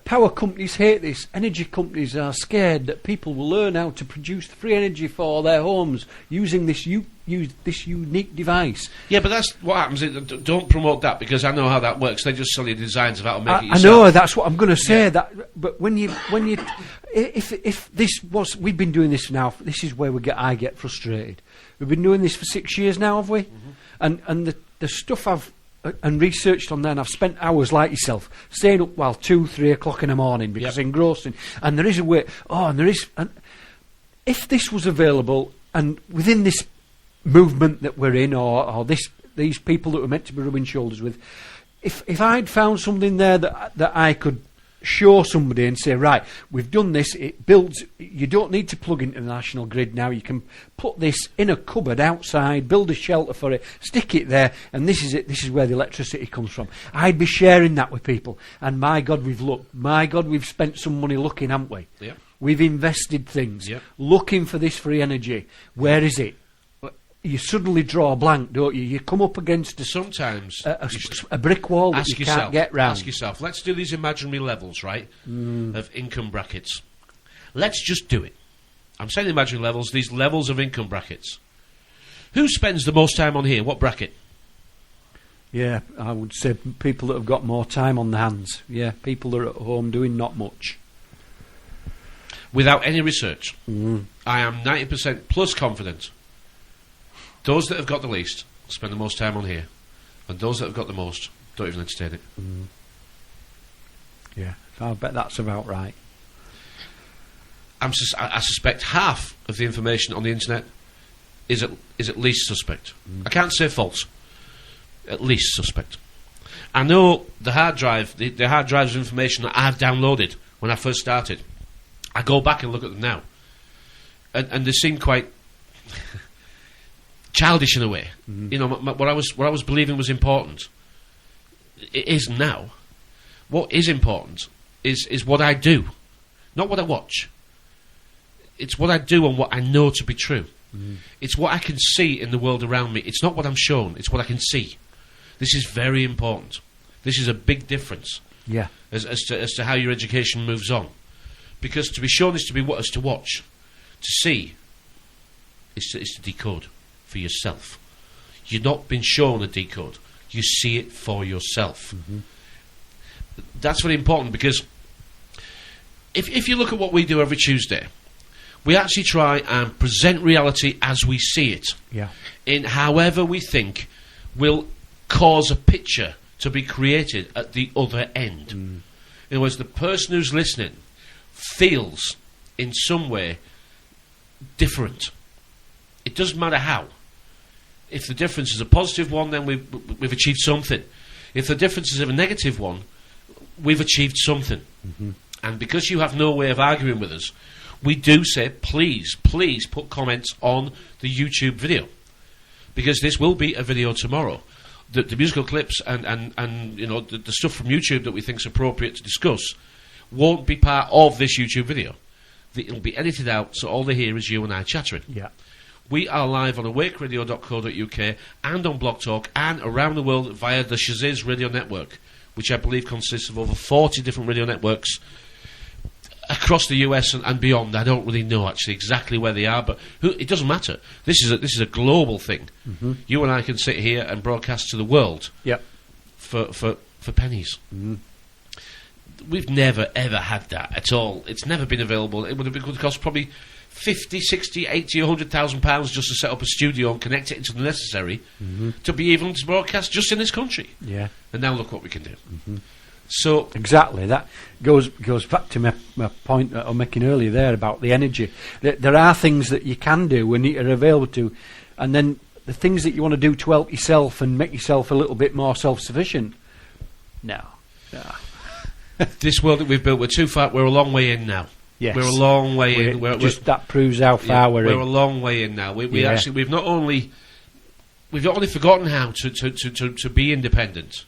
Power companies hate this. Energy companies are scared that people will learn how to produce free energy for their homes using this unique device. Yeah, but that's what happens. Don't promote that, because I know how that works. They just sell you designs of how to make it yourself. I know, that's what I'm going to say. Yeah. But if this was, we've been doing this now. This is where I get frustrated. We've been doing this for 6 years now, have we? And the stuff I've researched on there, and I've spent hours like yourself staying up 2-3 o'clock in the morning because engrossing. And there is a way. And if this was available, and within this movement that we're in, or these people that we're meant to be rubbing shoulders with, if I'd found something there that I could show somebody and say, right, we've done this, it builds, you don't need to plug into the national grid now, you can put this in a cupboard outside, build a shelter for it, stick it there, and this is it, this is where the electricity comes from. I'd be sharing that with people, and my God, we've spent some money looking, haven't we? Yep. We've invested things, looking for this free energy. Where is it? You suddenly draw a blank, don't you? You come up against sometimes a brick wall that you can't get round. Ask yourself, let's do these imaginary levels, right, of income brackets. Let's just do it. I'm saying imaginary levels, these levels of income brackets. Who spends the most time on here? What bracket? Yeah, I would say people that have got more time on their hands. Yeah, people that are at home doing not much. Without any research, I am 90% plus confident those that have got the least spend the most time on here, and those that have got the most don't even entertain it. Yeah, I bet that's about right. I suspect half of the information on the internet is at least suspect. I can't say false. At least suspect. I know the hard drive, the hard drives of information that I've downloaded when I first started. I go back and look at them now, and they seem quite childish in a way. You know, what I was believing was important, it is now. What is important is what I do, not what I watch. It's what I do and what I know to be true. It's what I can see in the world around me. It's not what I'm shown, it's what I can see. This is very important. This is a big difference. Yeah. As to how your education moves on. Because to be shown is to be what is to watch. To see is to decode for yourself. You've not been shown a decode. You see it for yourself. That's very important, because if you look at what we do every Tuesday, we actually try and present reality as we see it. Yeah. In however we think will cause a picture to be created at the other end. In other words, the person who's listening feels in some way different. It doesn't matter how. If the difference is a positive one, then we've achieved something. If the difference is a negative one, we've achieved something. And because you have no way of arguing with us, we do say, please put comments on the YouTube video, because this will be a video tomorrow. The musical clips and the stuff from YouTube that we think is appropriate to discuss won't be part of this YouTube video. It'll be edited out, so all they hear is you and I chattering. Yeah. We are live on awakeradio.co.uk and on Blog Talk and around the world via the Shaziz radio network, which I believe consists of over 40 different radio networks across the US and beyond. I don't really know actually exactly where they are, but it doesn't matter. This is a global thing. Mm-hmm. You and I can sit here and broadcast to the world. Yep. For pennies. Mm-hmm. We've never ever had that at all. It's never been available. It would have cost probably 50, 60, 80, £100,000 just to set up a studio and connect it into the necessary to be able to broadcast just in this country. Yeah. And now look what we can do. Mm-hmm. So exactly, that goes back to my point that I'm making earlier there about the energy. There are things that you can do when you're available to, and then the things that you want to do to help yourself and make yourself a little bit more self-sufficient. No. This world that we've built, we're too far. We're a long way in now. Yes. We're a long way in. That proves how far we're in. We're a long way in now. We've not only forgotten how to be independent,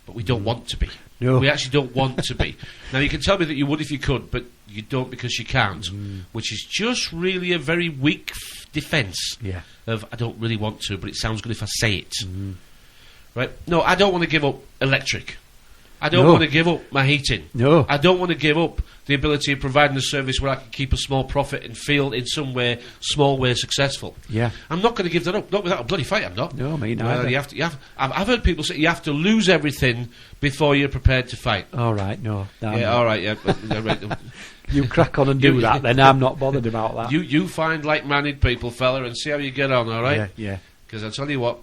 but we don't want to be. No. We actually don't want to be. Now, you can tell me that you would if you could, but you don't because you can't, which is just really a very weak defence of I don't really want to, but it sounds good if I say it. Right? No, I don't want to give up electric. I don't want to give up my heating. No. I don't want to give up the ability of providing a service where I can keep a small profit and feel in some way, small way, successful. Yeah. I'm not going to give that up. Not without a bloody fight, I'm not. No, me neither. I've heard people say you have to lose everything before you're prepared to fight. All right, no. All right, yeah. Right. You crack on and do that, then I'm not bothered about that. You find like-minded people, fella, and see how you get on, all right? Yeah. Because I tell you what,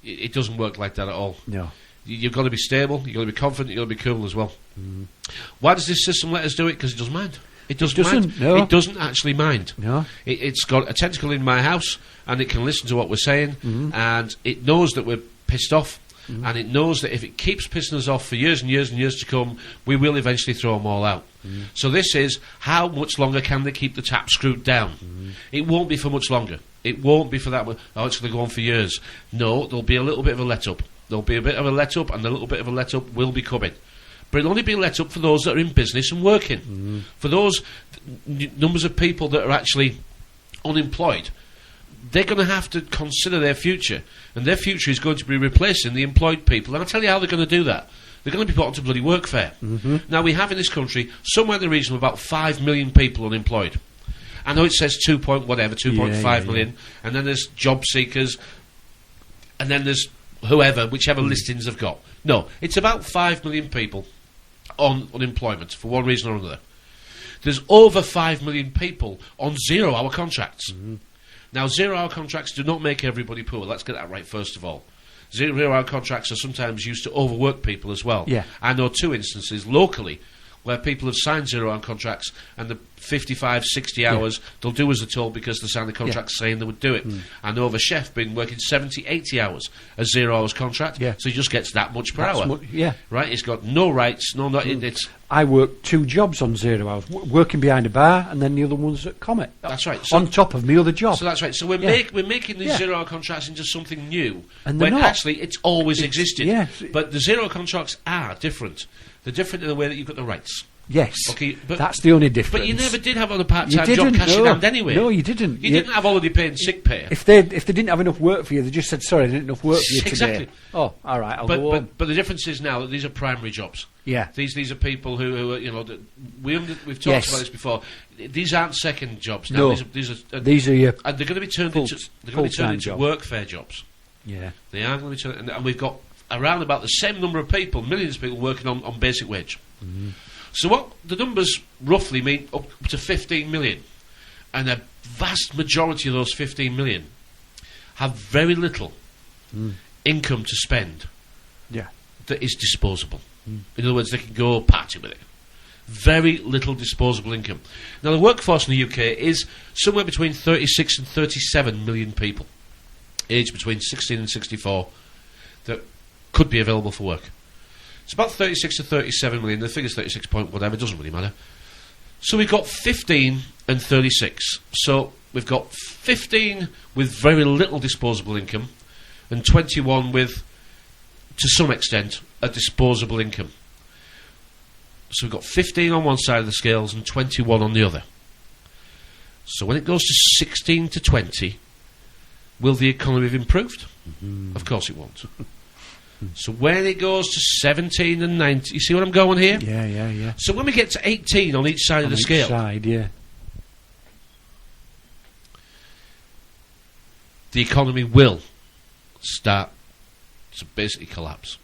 it doesn't work like that at all. No. You've got to be stable, you've got to be confident, you've got to be cool as well. Why does this system let us do it? Because it doesn't mind. It doesn't. No. It doesn't actually mind. No. It's got a tentacle in my house, and it can listen to what we're saying, and it knows that we're pissed off, and it knows that if it keeps pissing us off for years and years and years to come, we will eventually throw them all out. So this is, how much longer can they keep the tap screwed down? It won't be for much longer. It won't be for that. Oh, it's going to go on for years. No, there'll be a little bit of a let-up. There'll be a bit of a let-up, and a little bit of a let-up will be coming. But it'll only be a let-up for those that are in business and working. For those numbers of people that are actually unemployed, they're going to have to consider their future. And their future is going to be replacing the employed people. And I'll tell you how they're going to do that. They're going to be put onto bloody workfare. Now, we have in this country somewhere in the region of about 5 million people unemployed. I know it says 2.5 million, and then there's job seekers, and then there's whichever listings have got. No, it's about 5 million people on unemployment for one reason or another. There's over 5 million people on 0-hour contracts. Now, 0-hour contracts do not make everybody poor. Let's get that right first of all. 0-hour contracts are sometimes used to overwork people as well. Yeah. I know 2 instances locally where people have signed 0-hour contracts, and the 55, 60 hours, they'll do as they're told because they signed the contract saying they would do it. I know of a chef been working 70, 80 hours, a 0 hours contract, so he just gets that much per hour. Right? He's got no rights, it's... I work 2 jobs on 0 hours, working behind a bar, and then the other one's at Comet. That's right. So on top of my other job. So that's right. So we're making these 0-hour contracts into something new, and when not. Actually it's always existed. Yeah. But the 0-hour contracts are different. They're different in the way that you've got the rights. Yes, okay, but that's the only difference. But you never did have on a part-time job cash in hand anyway. No, you didn't. You didn't have holiday pay and sick pay. If they didn't have enough work for you, they just said, sorry, I didn't have enough work for you today. Exactly. Oh, all right, I'll go home. But the difference is now that these are primary jobs. Yeah. These are people who are, we've talked about this before. These aren't second jobs now. No. These are your and they're going to be turned into workfare jobs. Yeah. They are going to be turned, and we've got around about the same number of people, millions of people working on basic wage. So what the numbers roughly mean up to 15 million, and a vast majority of those 15 million have very little income to spend that is disposable. In other words, they can go party with it. Very little disposable income. Now, the workforce in the UK is somewhere between 36 and 37 million people, aged between 16 and 64, that could be available for work. It's about 36 to 37 million. The figure's 36 point whatever, doesn't really matter. So we've got 15 and 36. So we've got 15 with very little disposable income and 21 with, to some extent, a disposable income. So we've got 15 on one side of the scales and 21 on the other. So when it goes to 16 to 20, will the economy have improved? Of course it won't. So when it goes to 17 and 19, you see what I'm going here? Yeah. So when we get to 18 on each side of the scale, Yeah. the economy will start to basically collapse.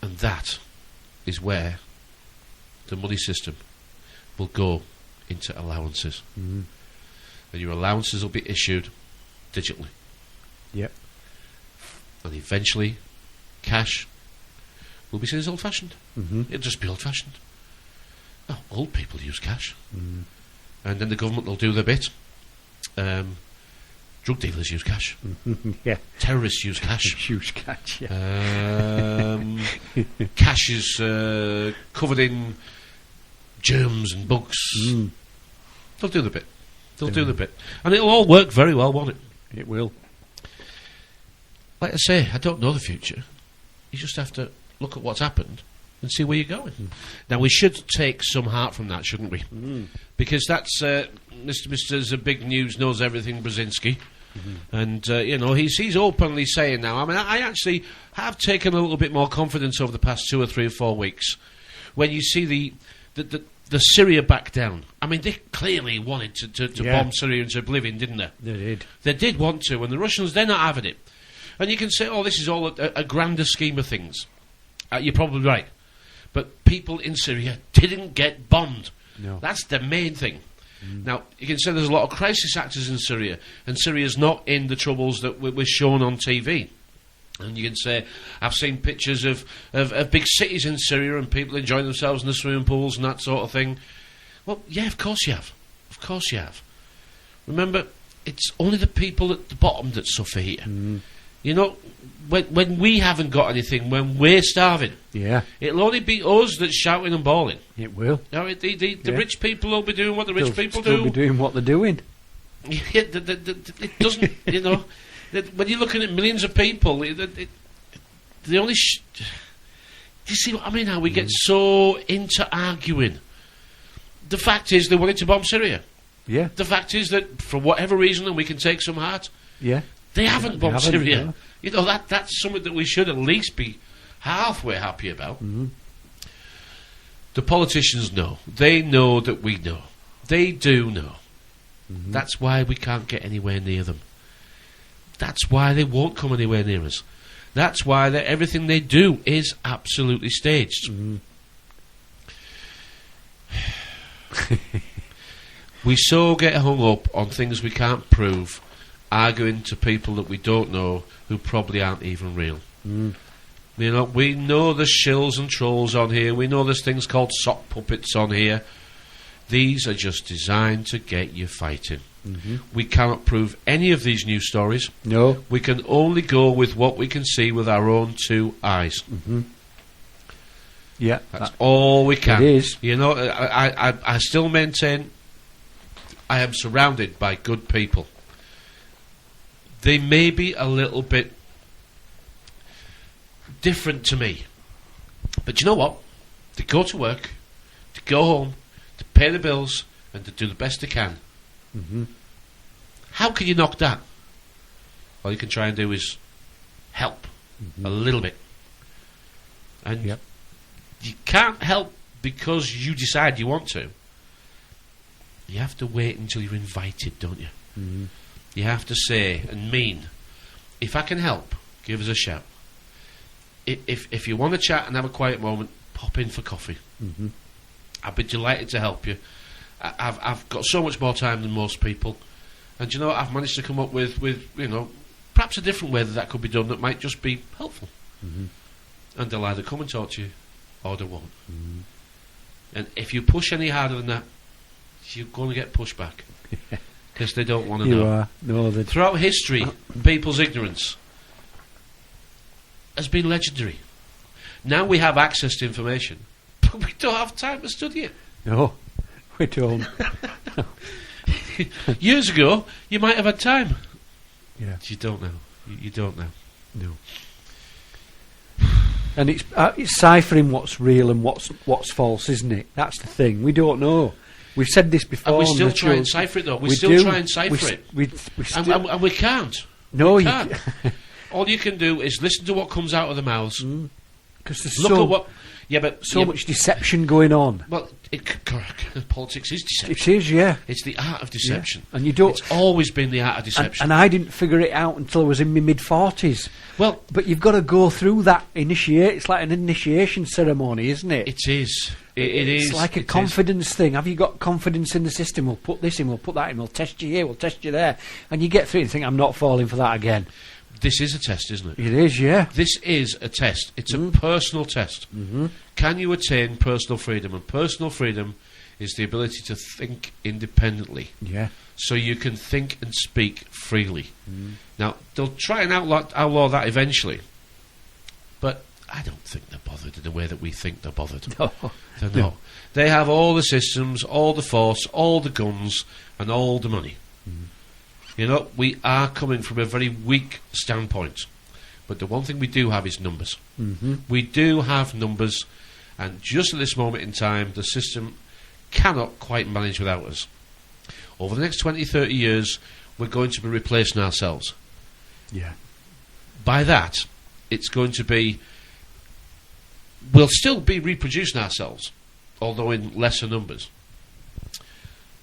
And that is where the money system will go into allowances. And your allowances will be issued digitally. Yep. And eventually, cash will be seen as old-fashioned. It'll just be old-fashioned. Oh, old people use cash. And then the government will do their bit. Drug dealers use cash. Yeah. Terrorists use cash. Use cash, yeah. Cash is covered in germs and bugs. They'll do the bit. They'll do the bit. And it'll all work very well, won't it? It will. Like I say, I don't know the future. You just have to look at what's happened and see where you're going. Now, we should take some heart from that, shouldn't we? Because that's Mr. The big news knows everything Brzezinski. And, you know, he's openly saying now, I mean, I actually have taken a little bit more confidence over the past 2 or 3 or 4 weeks when you see the Syria back down. I mean, they clearly wanted to bomb Syria into oblivion, didn't they? They did. They did want to, and the Russians, they're not having it. And you can say, oh, this is all a grander scheme of things. You're probably right. But people in Syria didn't get bombed. No. That's the main thing. Now, you can say there's a lot of crisis actors in Syria, and Syria's not in the troubles that were shown on TV. And you can say, I've seen pictures of big cities in Syria and people enjoying themselves in the swimming pools and that sort of thing. Well, yeah, of course you have. Of course you have. Remember, it's only the people at the bottom that suffer here. You know, when we haven't got anything, when we're starving, it'll only be us that's shouting and bawling. It will. You know, the rich people will be doing what the rich people do. They'll be doing what they're doing. Yeah, it doesn't, you know, when you're looking at millions of people, they only... do you see what I mean? How we get so into arguing? The fact is they wanted to bomb Syria. Yeah. The fact is that, for whatever reason, and we can take some heart, they haven't bombed Syria. No. You know, that's something that we should at least be halfway happy about. The politicians know. They know that we know. They do know. That's why we can't get anywhere near them. That's why they won't come anywhere near us. That's why everything they do is absolutely staged. We so get hung up on things we can't prove, arguing to people that we don't know, who probably aren't even real. You know, we know there's shills and trolls on here. We know there's things called sock puppets on here. These are just designed to get you fighting. We cannot prove any of these news stories. No. We can only go with what we can see with our own 2 eyes. Yeah. That's all we can. It is. You know, I still maintain I am surrounded by good people. They may be a little bit different to me. But you know what? They go to work, to go home, to pay the bills, and to do the best they can. How can you knock that? All you can try and do is help a little bit. And you can't help because you decide you want to. You have to wait until you're invited, don't you? You have to say and mean, if I can help, give us a shout. If you want to chat and have a quiet moment, pop in for coffee. I'd be delighted to help you. I've got so much more time than most people, and you know, I've managed to come up with you know, perhaps a different way that could be done that might just be helpful. And they'll either come and talk to you, or they won't. And if you push any harder than that, you're going to get pushback. Because they don't want to know. No, throughout history, people's ignorance has been legendary. Now we have access to information, but we don't have time to study it. No, we don't. Years ago, you might have had time. Yeah. You don't know. You don't know. No. And it's ciphering what's real and what's false, isn't it? That's the thing. We don't know. We've said this before. And we on still the try show. and cipher it, though. We We still do. try and cipher it. We still, And we can't. no, We you can't. All you can do is listen to what comes out of the mouths. because there's Look at what... Yeah, but... so much deception going on. Well, politics is deception. It is, yeah. It's the art of deception. Yeah. And you don't. It's always been the art of deception. And I didn't figure it out until I was in my mid-40s. Well, But you've got to go through that initiate. It's like an initiation ceremony, isn't it? it is. It is. It's like a It is. confidence thing. Have you got confidence in the system? We'll put this in, we'll put that in, we'll test you here, we'll test you there. And you get through it and think, I'm not falling for that again. This is a test, isn't it? It is, yeah. This is a test. It's a personal test. Can you attain personal freedom? And personal freedom is the ability to think independently. Yeah. So you can think and speak freely. Now, they'll try and outlaw that eventually. But I don't think they're bothered in the way that we think they're bothered. No. They're not. They have all the systems, all the force, all the guns, and all the money. You know, we are coming from a very weak standpoint. But the one thing we do have is numbers. We do have numbers, and just at this moment in time, the system cannot quite manage without us. Over the next 20, 30 years, we're going to be replacing ourselves. Yeah. By that, it's going to be... We'll still be reproducing ourselves, although in lesser numbers.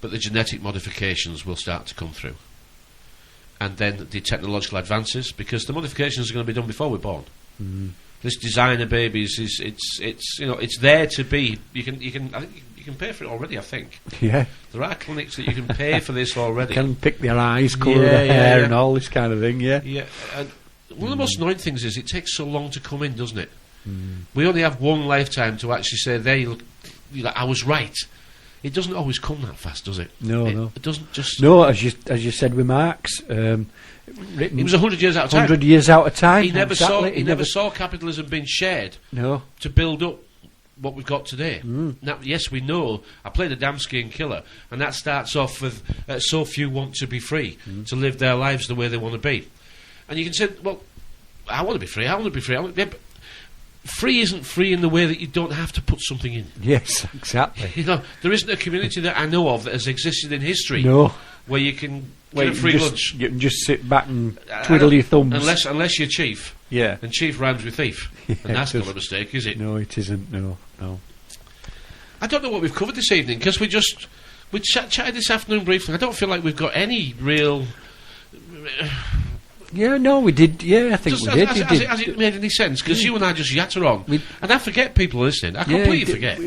But the genetic modifications will start to come through. And then the technological advances, because the modifications are going to be done before we're born. This designer babies it's there to be. I think you can pay for it already. I think Yeah. there are clinics that you can pay for this already. Can pick their eyes, colour Yeah, their hair, yeah. and all this kind of thing, yeah. Yeah, and one of the most annoying things is it takes so long to come in, doesn't it? We only have one lifetime to actually say, "There, you look, I was right." It doesn't always come that fast, does it? No, it, no. It doesn't just. No, as you said with Marx, written He was 100 years out of time. 100 years out of time. He never exactly. saw. He never saw capitalism being shared No. to build up what we've got today. Now, yes, we know. I played a Damsky and Killer, and that starts off with so few want to be free, to live their lives the way they want to be. And you can say, well, I want to be free. I want to be free. Yeah, but free isn't free in the way that you don't have to put something in. Yes, exactly. You know, there isn't a community that I know of that has existed in history No. where you can Where get a you free just, lunch. You can just sit back and twiddle your thumbs. Unless you're chief. Yeah. And chief rhymes with thief. Yeah, And that's it not does. a mistake, is it? No, it isn't. No. I don't know what we've covered this evening, because we chatted this afternoon briefly. I don't feel like we've got any real... Yeah, no, we did. Yeah, I think Just we did. has it made any sense? Because you and I just yatter on. And I forget people listening. I Yeah, completely forget.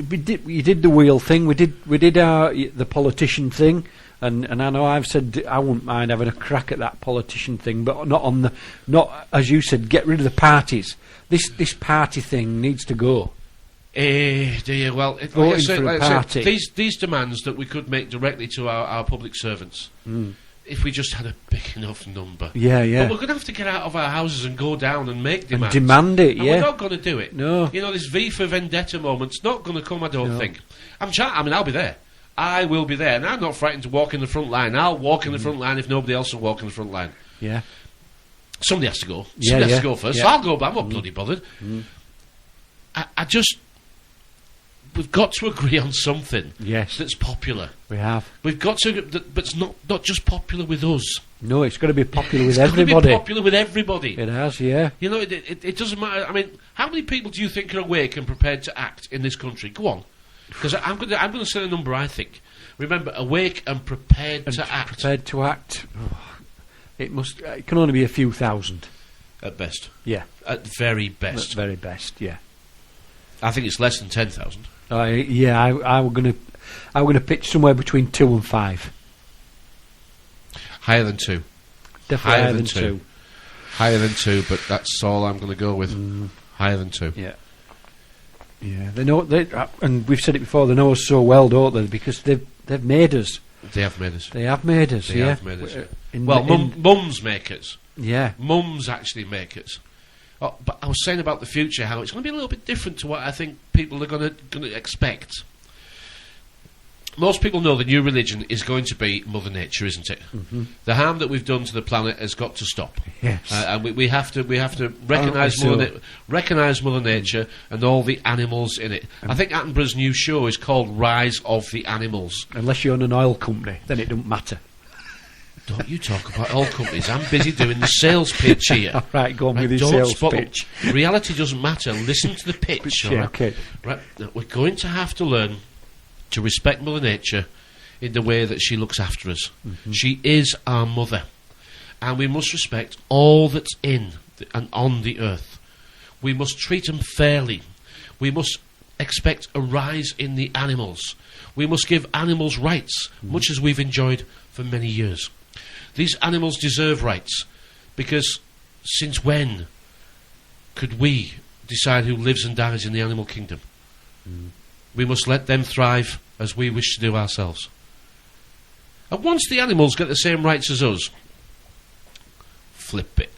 We did the wheel thing. We did the politician thing, and I know I've said I wouldn't mind having a crack at that politician thing, but not as you said. Get rid of the parties. This party thing needs to go. Dear, well, Voting for a party. These demands that we could make directly to our public servants, if we just had a big enough number. Yeah. But we're going to have to get out of our houses and go down and make And demands. demand it. And Yeah. we're not going to do it. No. You know, this V for Vendetta moment's not going to come, I don't No. think. I'll be there. I will be there. And I'm not frightened to walk in the front line. I'll walk in the front line if nobody else will walk in the front line. Yeah. Somebody has to go. Yeah, Somebody has yeah. to go first. Yeah. So I'll go, but I'm not bloody bothered. I just... We've got to agree on something Yes. that's popular. We have. We've got to... But it's not just popular with us. No, it's got to be popular with It's got to everybody. be popular with everybody. It has. Yeah. You know, it doesn't matter. I mean, how many people do you think are awake and prepared to act in this country? Go on, because I'm going to say a number. I think. Remember, awake and prepared to act. Prepared to act. Oh, it can only be a few thousand. At best. Yeah. At very best. At very best. Yeah. I think it's less than 10,000. I were gonna pitch somewhere between 2 and 5. Higher than 2. Definitely Higher than 2. Higher than 2, but that's all I'm going to go with. Higher than 2. Yeah. Yeah. They know and we've said it before. They know us so well, don't they? Because they've made us. They have made us. They have made us. They yeah. have made us. In Well, the- in- mums make us. Yeah. Mums actually make us. Oh, but I was saying about the future, how it's going to be a little bit different to what I think people are going to expect. Most people know the new religion is going to be Mother Nature, isn't it? Mm-hmm. The harm that we've done to the planet has got to stop. Yes. And we have to recognise Mother Nature and all the animals in it. I think Attenborough's new show is called Rise of the Animals. Unless you own an oil company, then it don't matter. Don't you talk about oil companies. I'm busy doing the sales pitch here. All right, go on with your sales pitch. Reality doesn't matter. Listen to the pitch. Yeah, okay. Right. Now, we're going to have to learn to respect Mother Nature in the way that she looks after us. Mm-hmm. She is our mother. And we must respect all that's in and on the earth. We must treat them fairly. We must expect a rise in the animals. We must give animals rights, much as we've enjoyed for many years. These animals deserve rights, because since when could we decide who lives and dies in the animal kingdom? We must let them thrive as we wish to do ourselves. And once the animals get the same rights as us, flip it.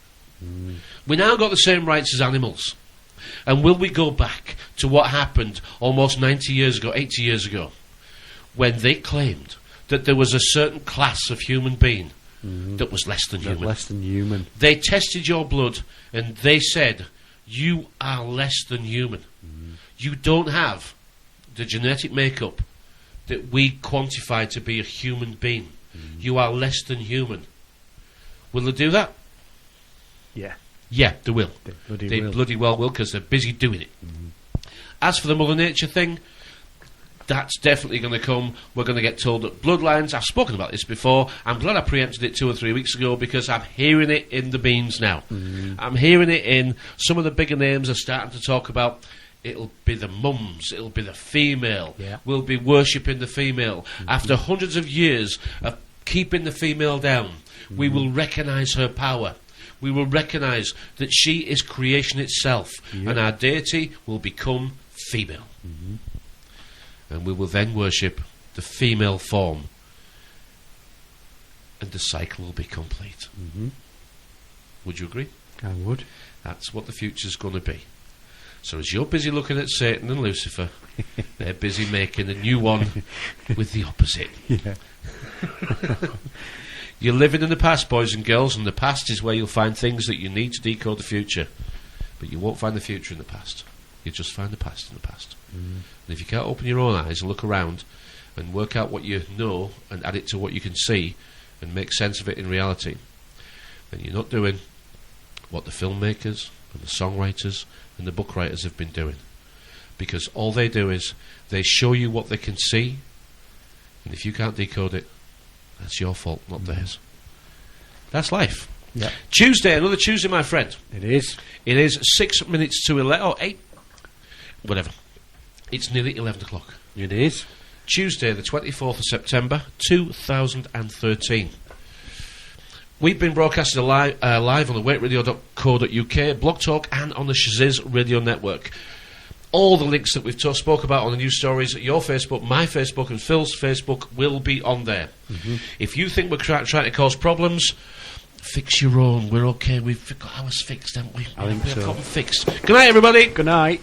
We now got the same rights as animals. And will we go back to what happened almost 90 years ago, 80 years ago, when they claimed that there was a certain class of human being that was less than human? Less than human. They tested your blood and they said, you are less than human. You don't have the genetic makeup that we quantify to be a human being. You are less than human. Will they do that? Yeah. Yeah, they will. They bloody well will, because they're busy doing it. As for the Mother Nature thing, that's definitely going to come. We're going to get told that bloodlines, I've spoken about this before, I'm glad I preempted it 2 or 3 weeks ago, because I'm hearing it in the beans now. I'm hearing it in some of the bigger names are starting to talk about it'll be the mums, it'll be the female, we'll be worshipping the female. After hundreds of years of keeping the female down, we will recognise her power. We will recognise that she is creation itself, and our deity will become female. And we will then worship the female form, and the cycle will be complete. Would you agree? I would. That's what the future's going to be. So as you're busy looking at Satan and Lucifer, they're busy making a new one with the opposite. You're living in the past, boys and girls, and the past is where you'll find things that you need to decode the future. But you won't find the future in the past. You'll just find the past in the past. And if you can't open your own eyes and look around and work out what you know and add it to what you can see and make sense of it in reality, then you're not doing what the filmmakers and the songwriters and the book writers have been doing. Because all they do is they show you what they can see, and if you can't decode it, that's your fault, not theirs. That's life. Tuesday, another Tuesday, my friend. It is. It is 6 minutes to 11, or 8, whatever. It's nearly 11 o'clock. It is. Tuesday, the 24th of September, 2013. We've been broadcasting live on the weightradio.co.uk, Blog Talk, and on the Shaziz Radio Network. All the links that we've spoke about on the news stories, your Facebook, my Facebook, and Phil's Facebook will be on there. If you think we're trying to cause problems, fix your own. We're okay. We've got ours fixed, haven't we? I think so. We've got them fixed. Good night, everybody. Good night.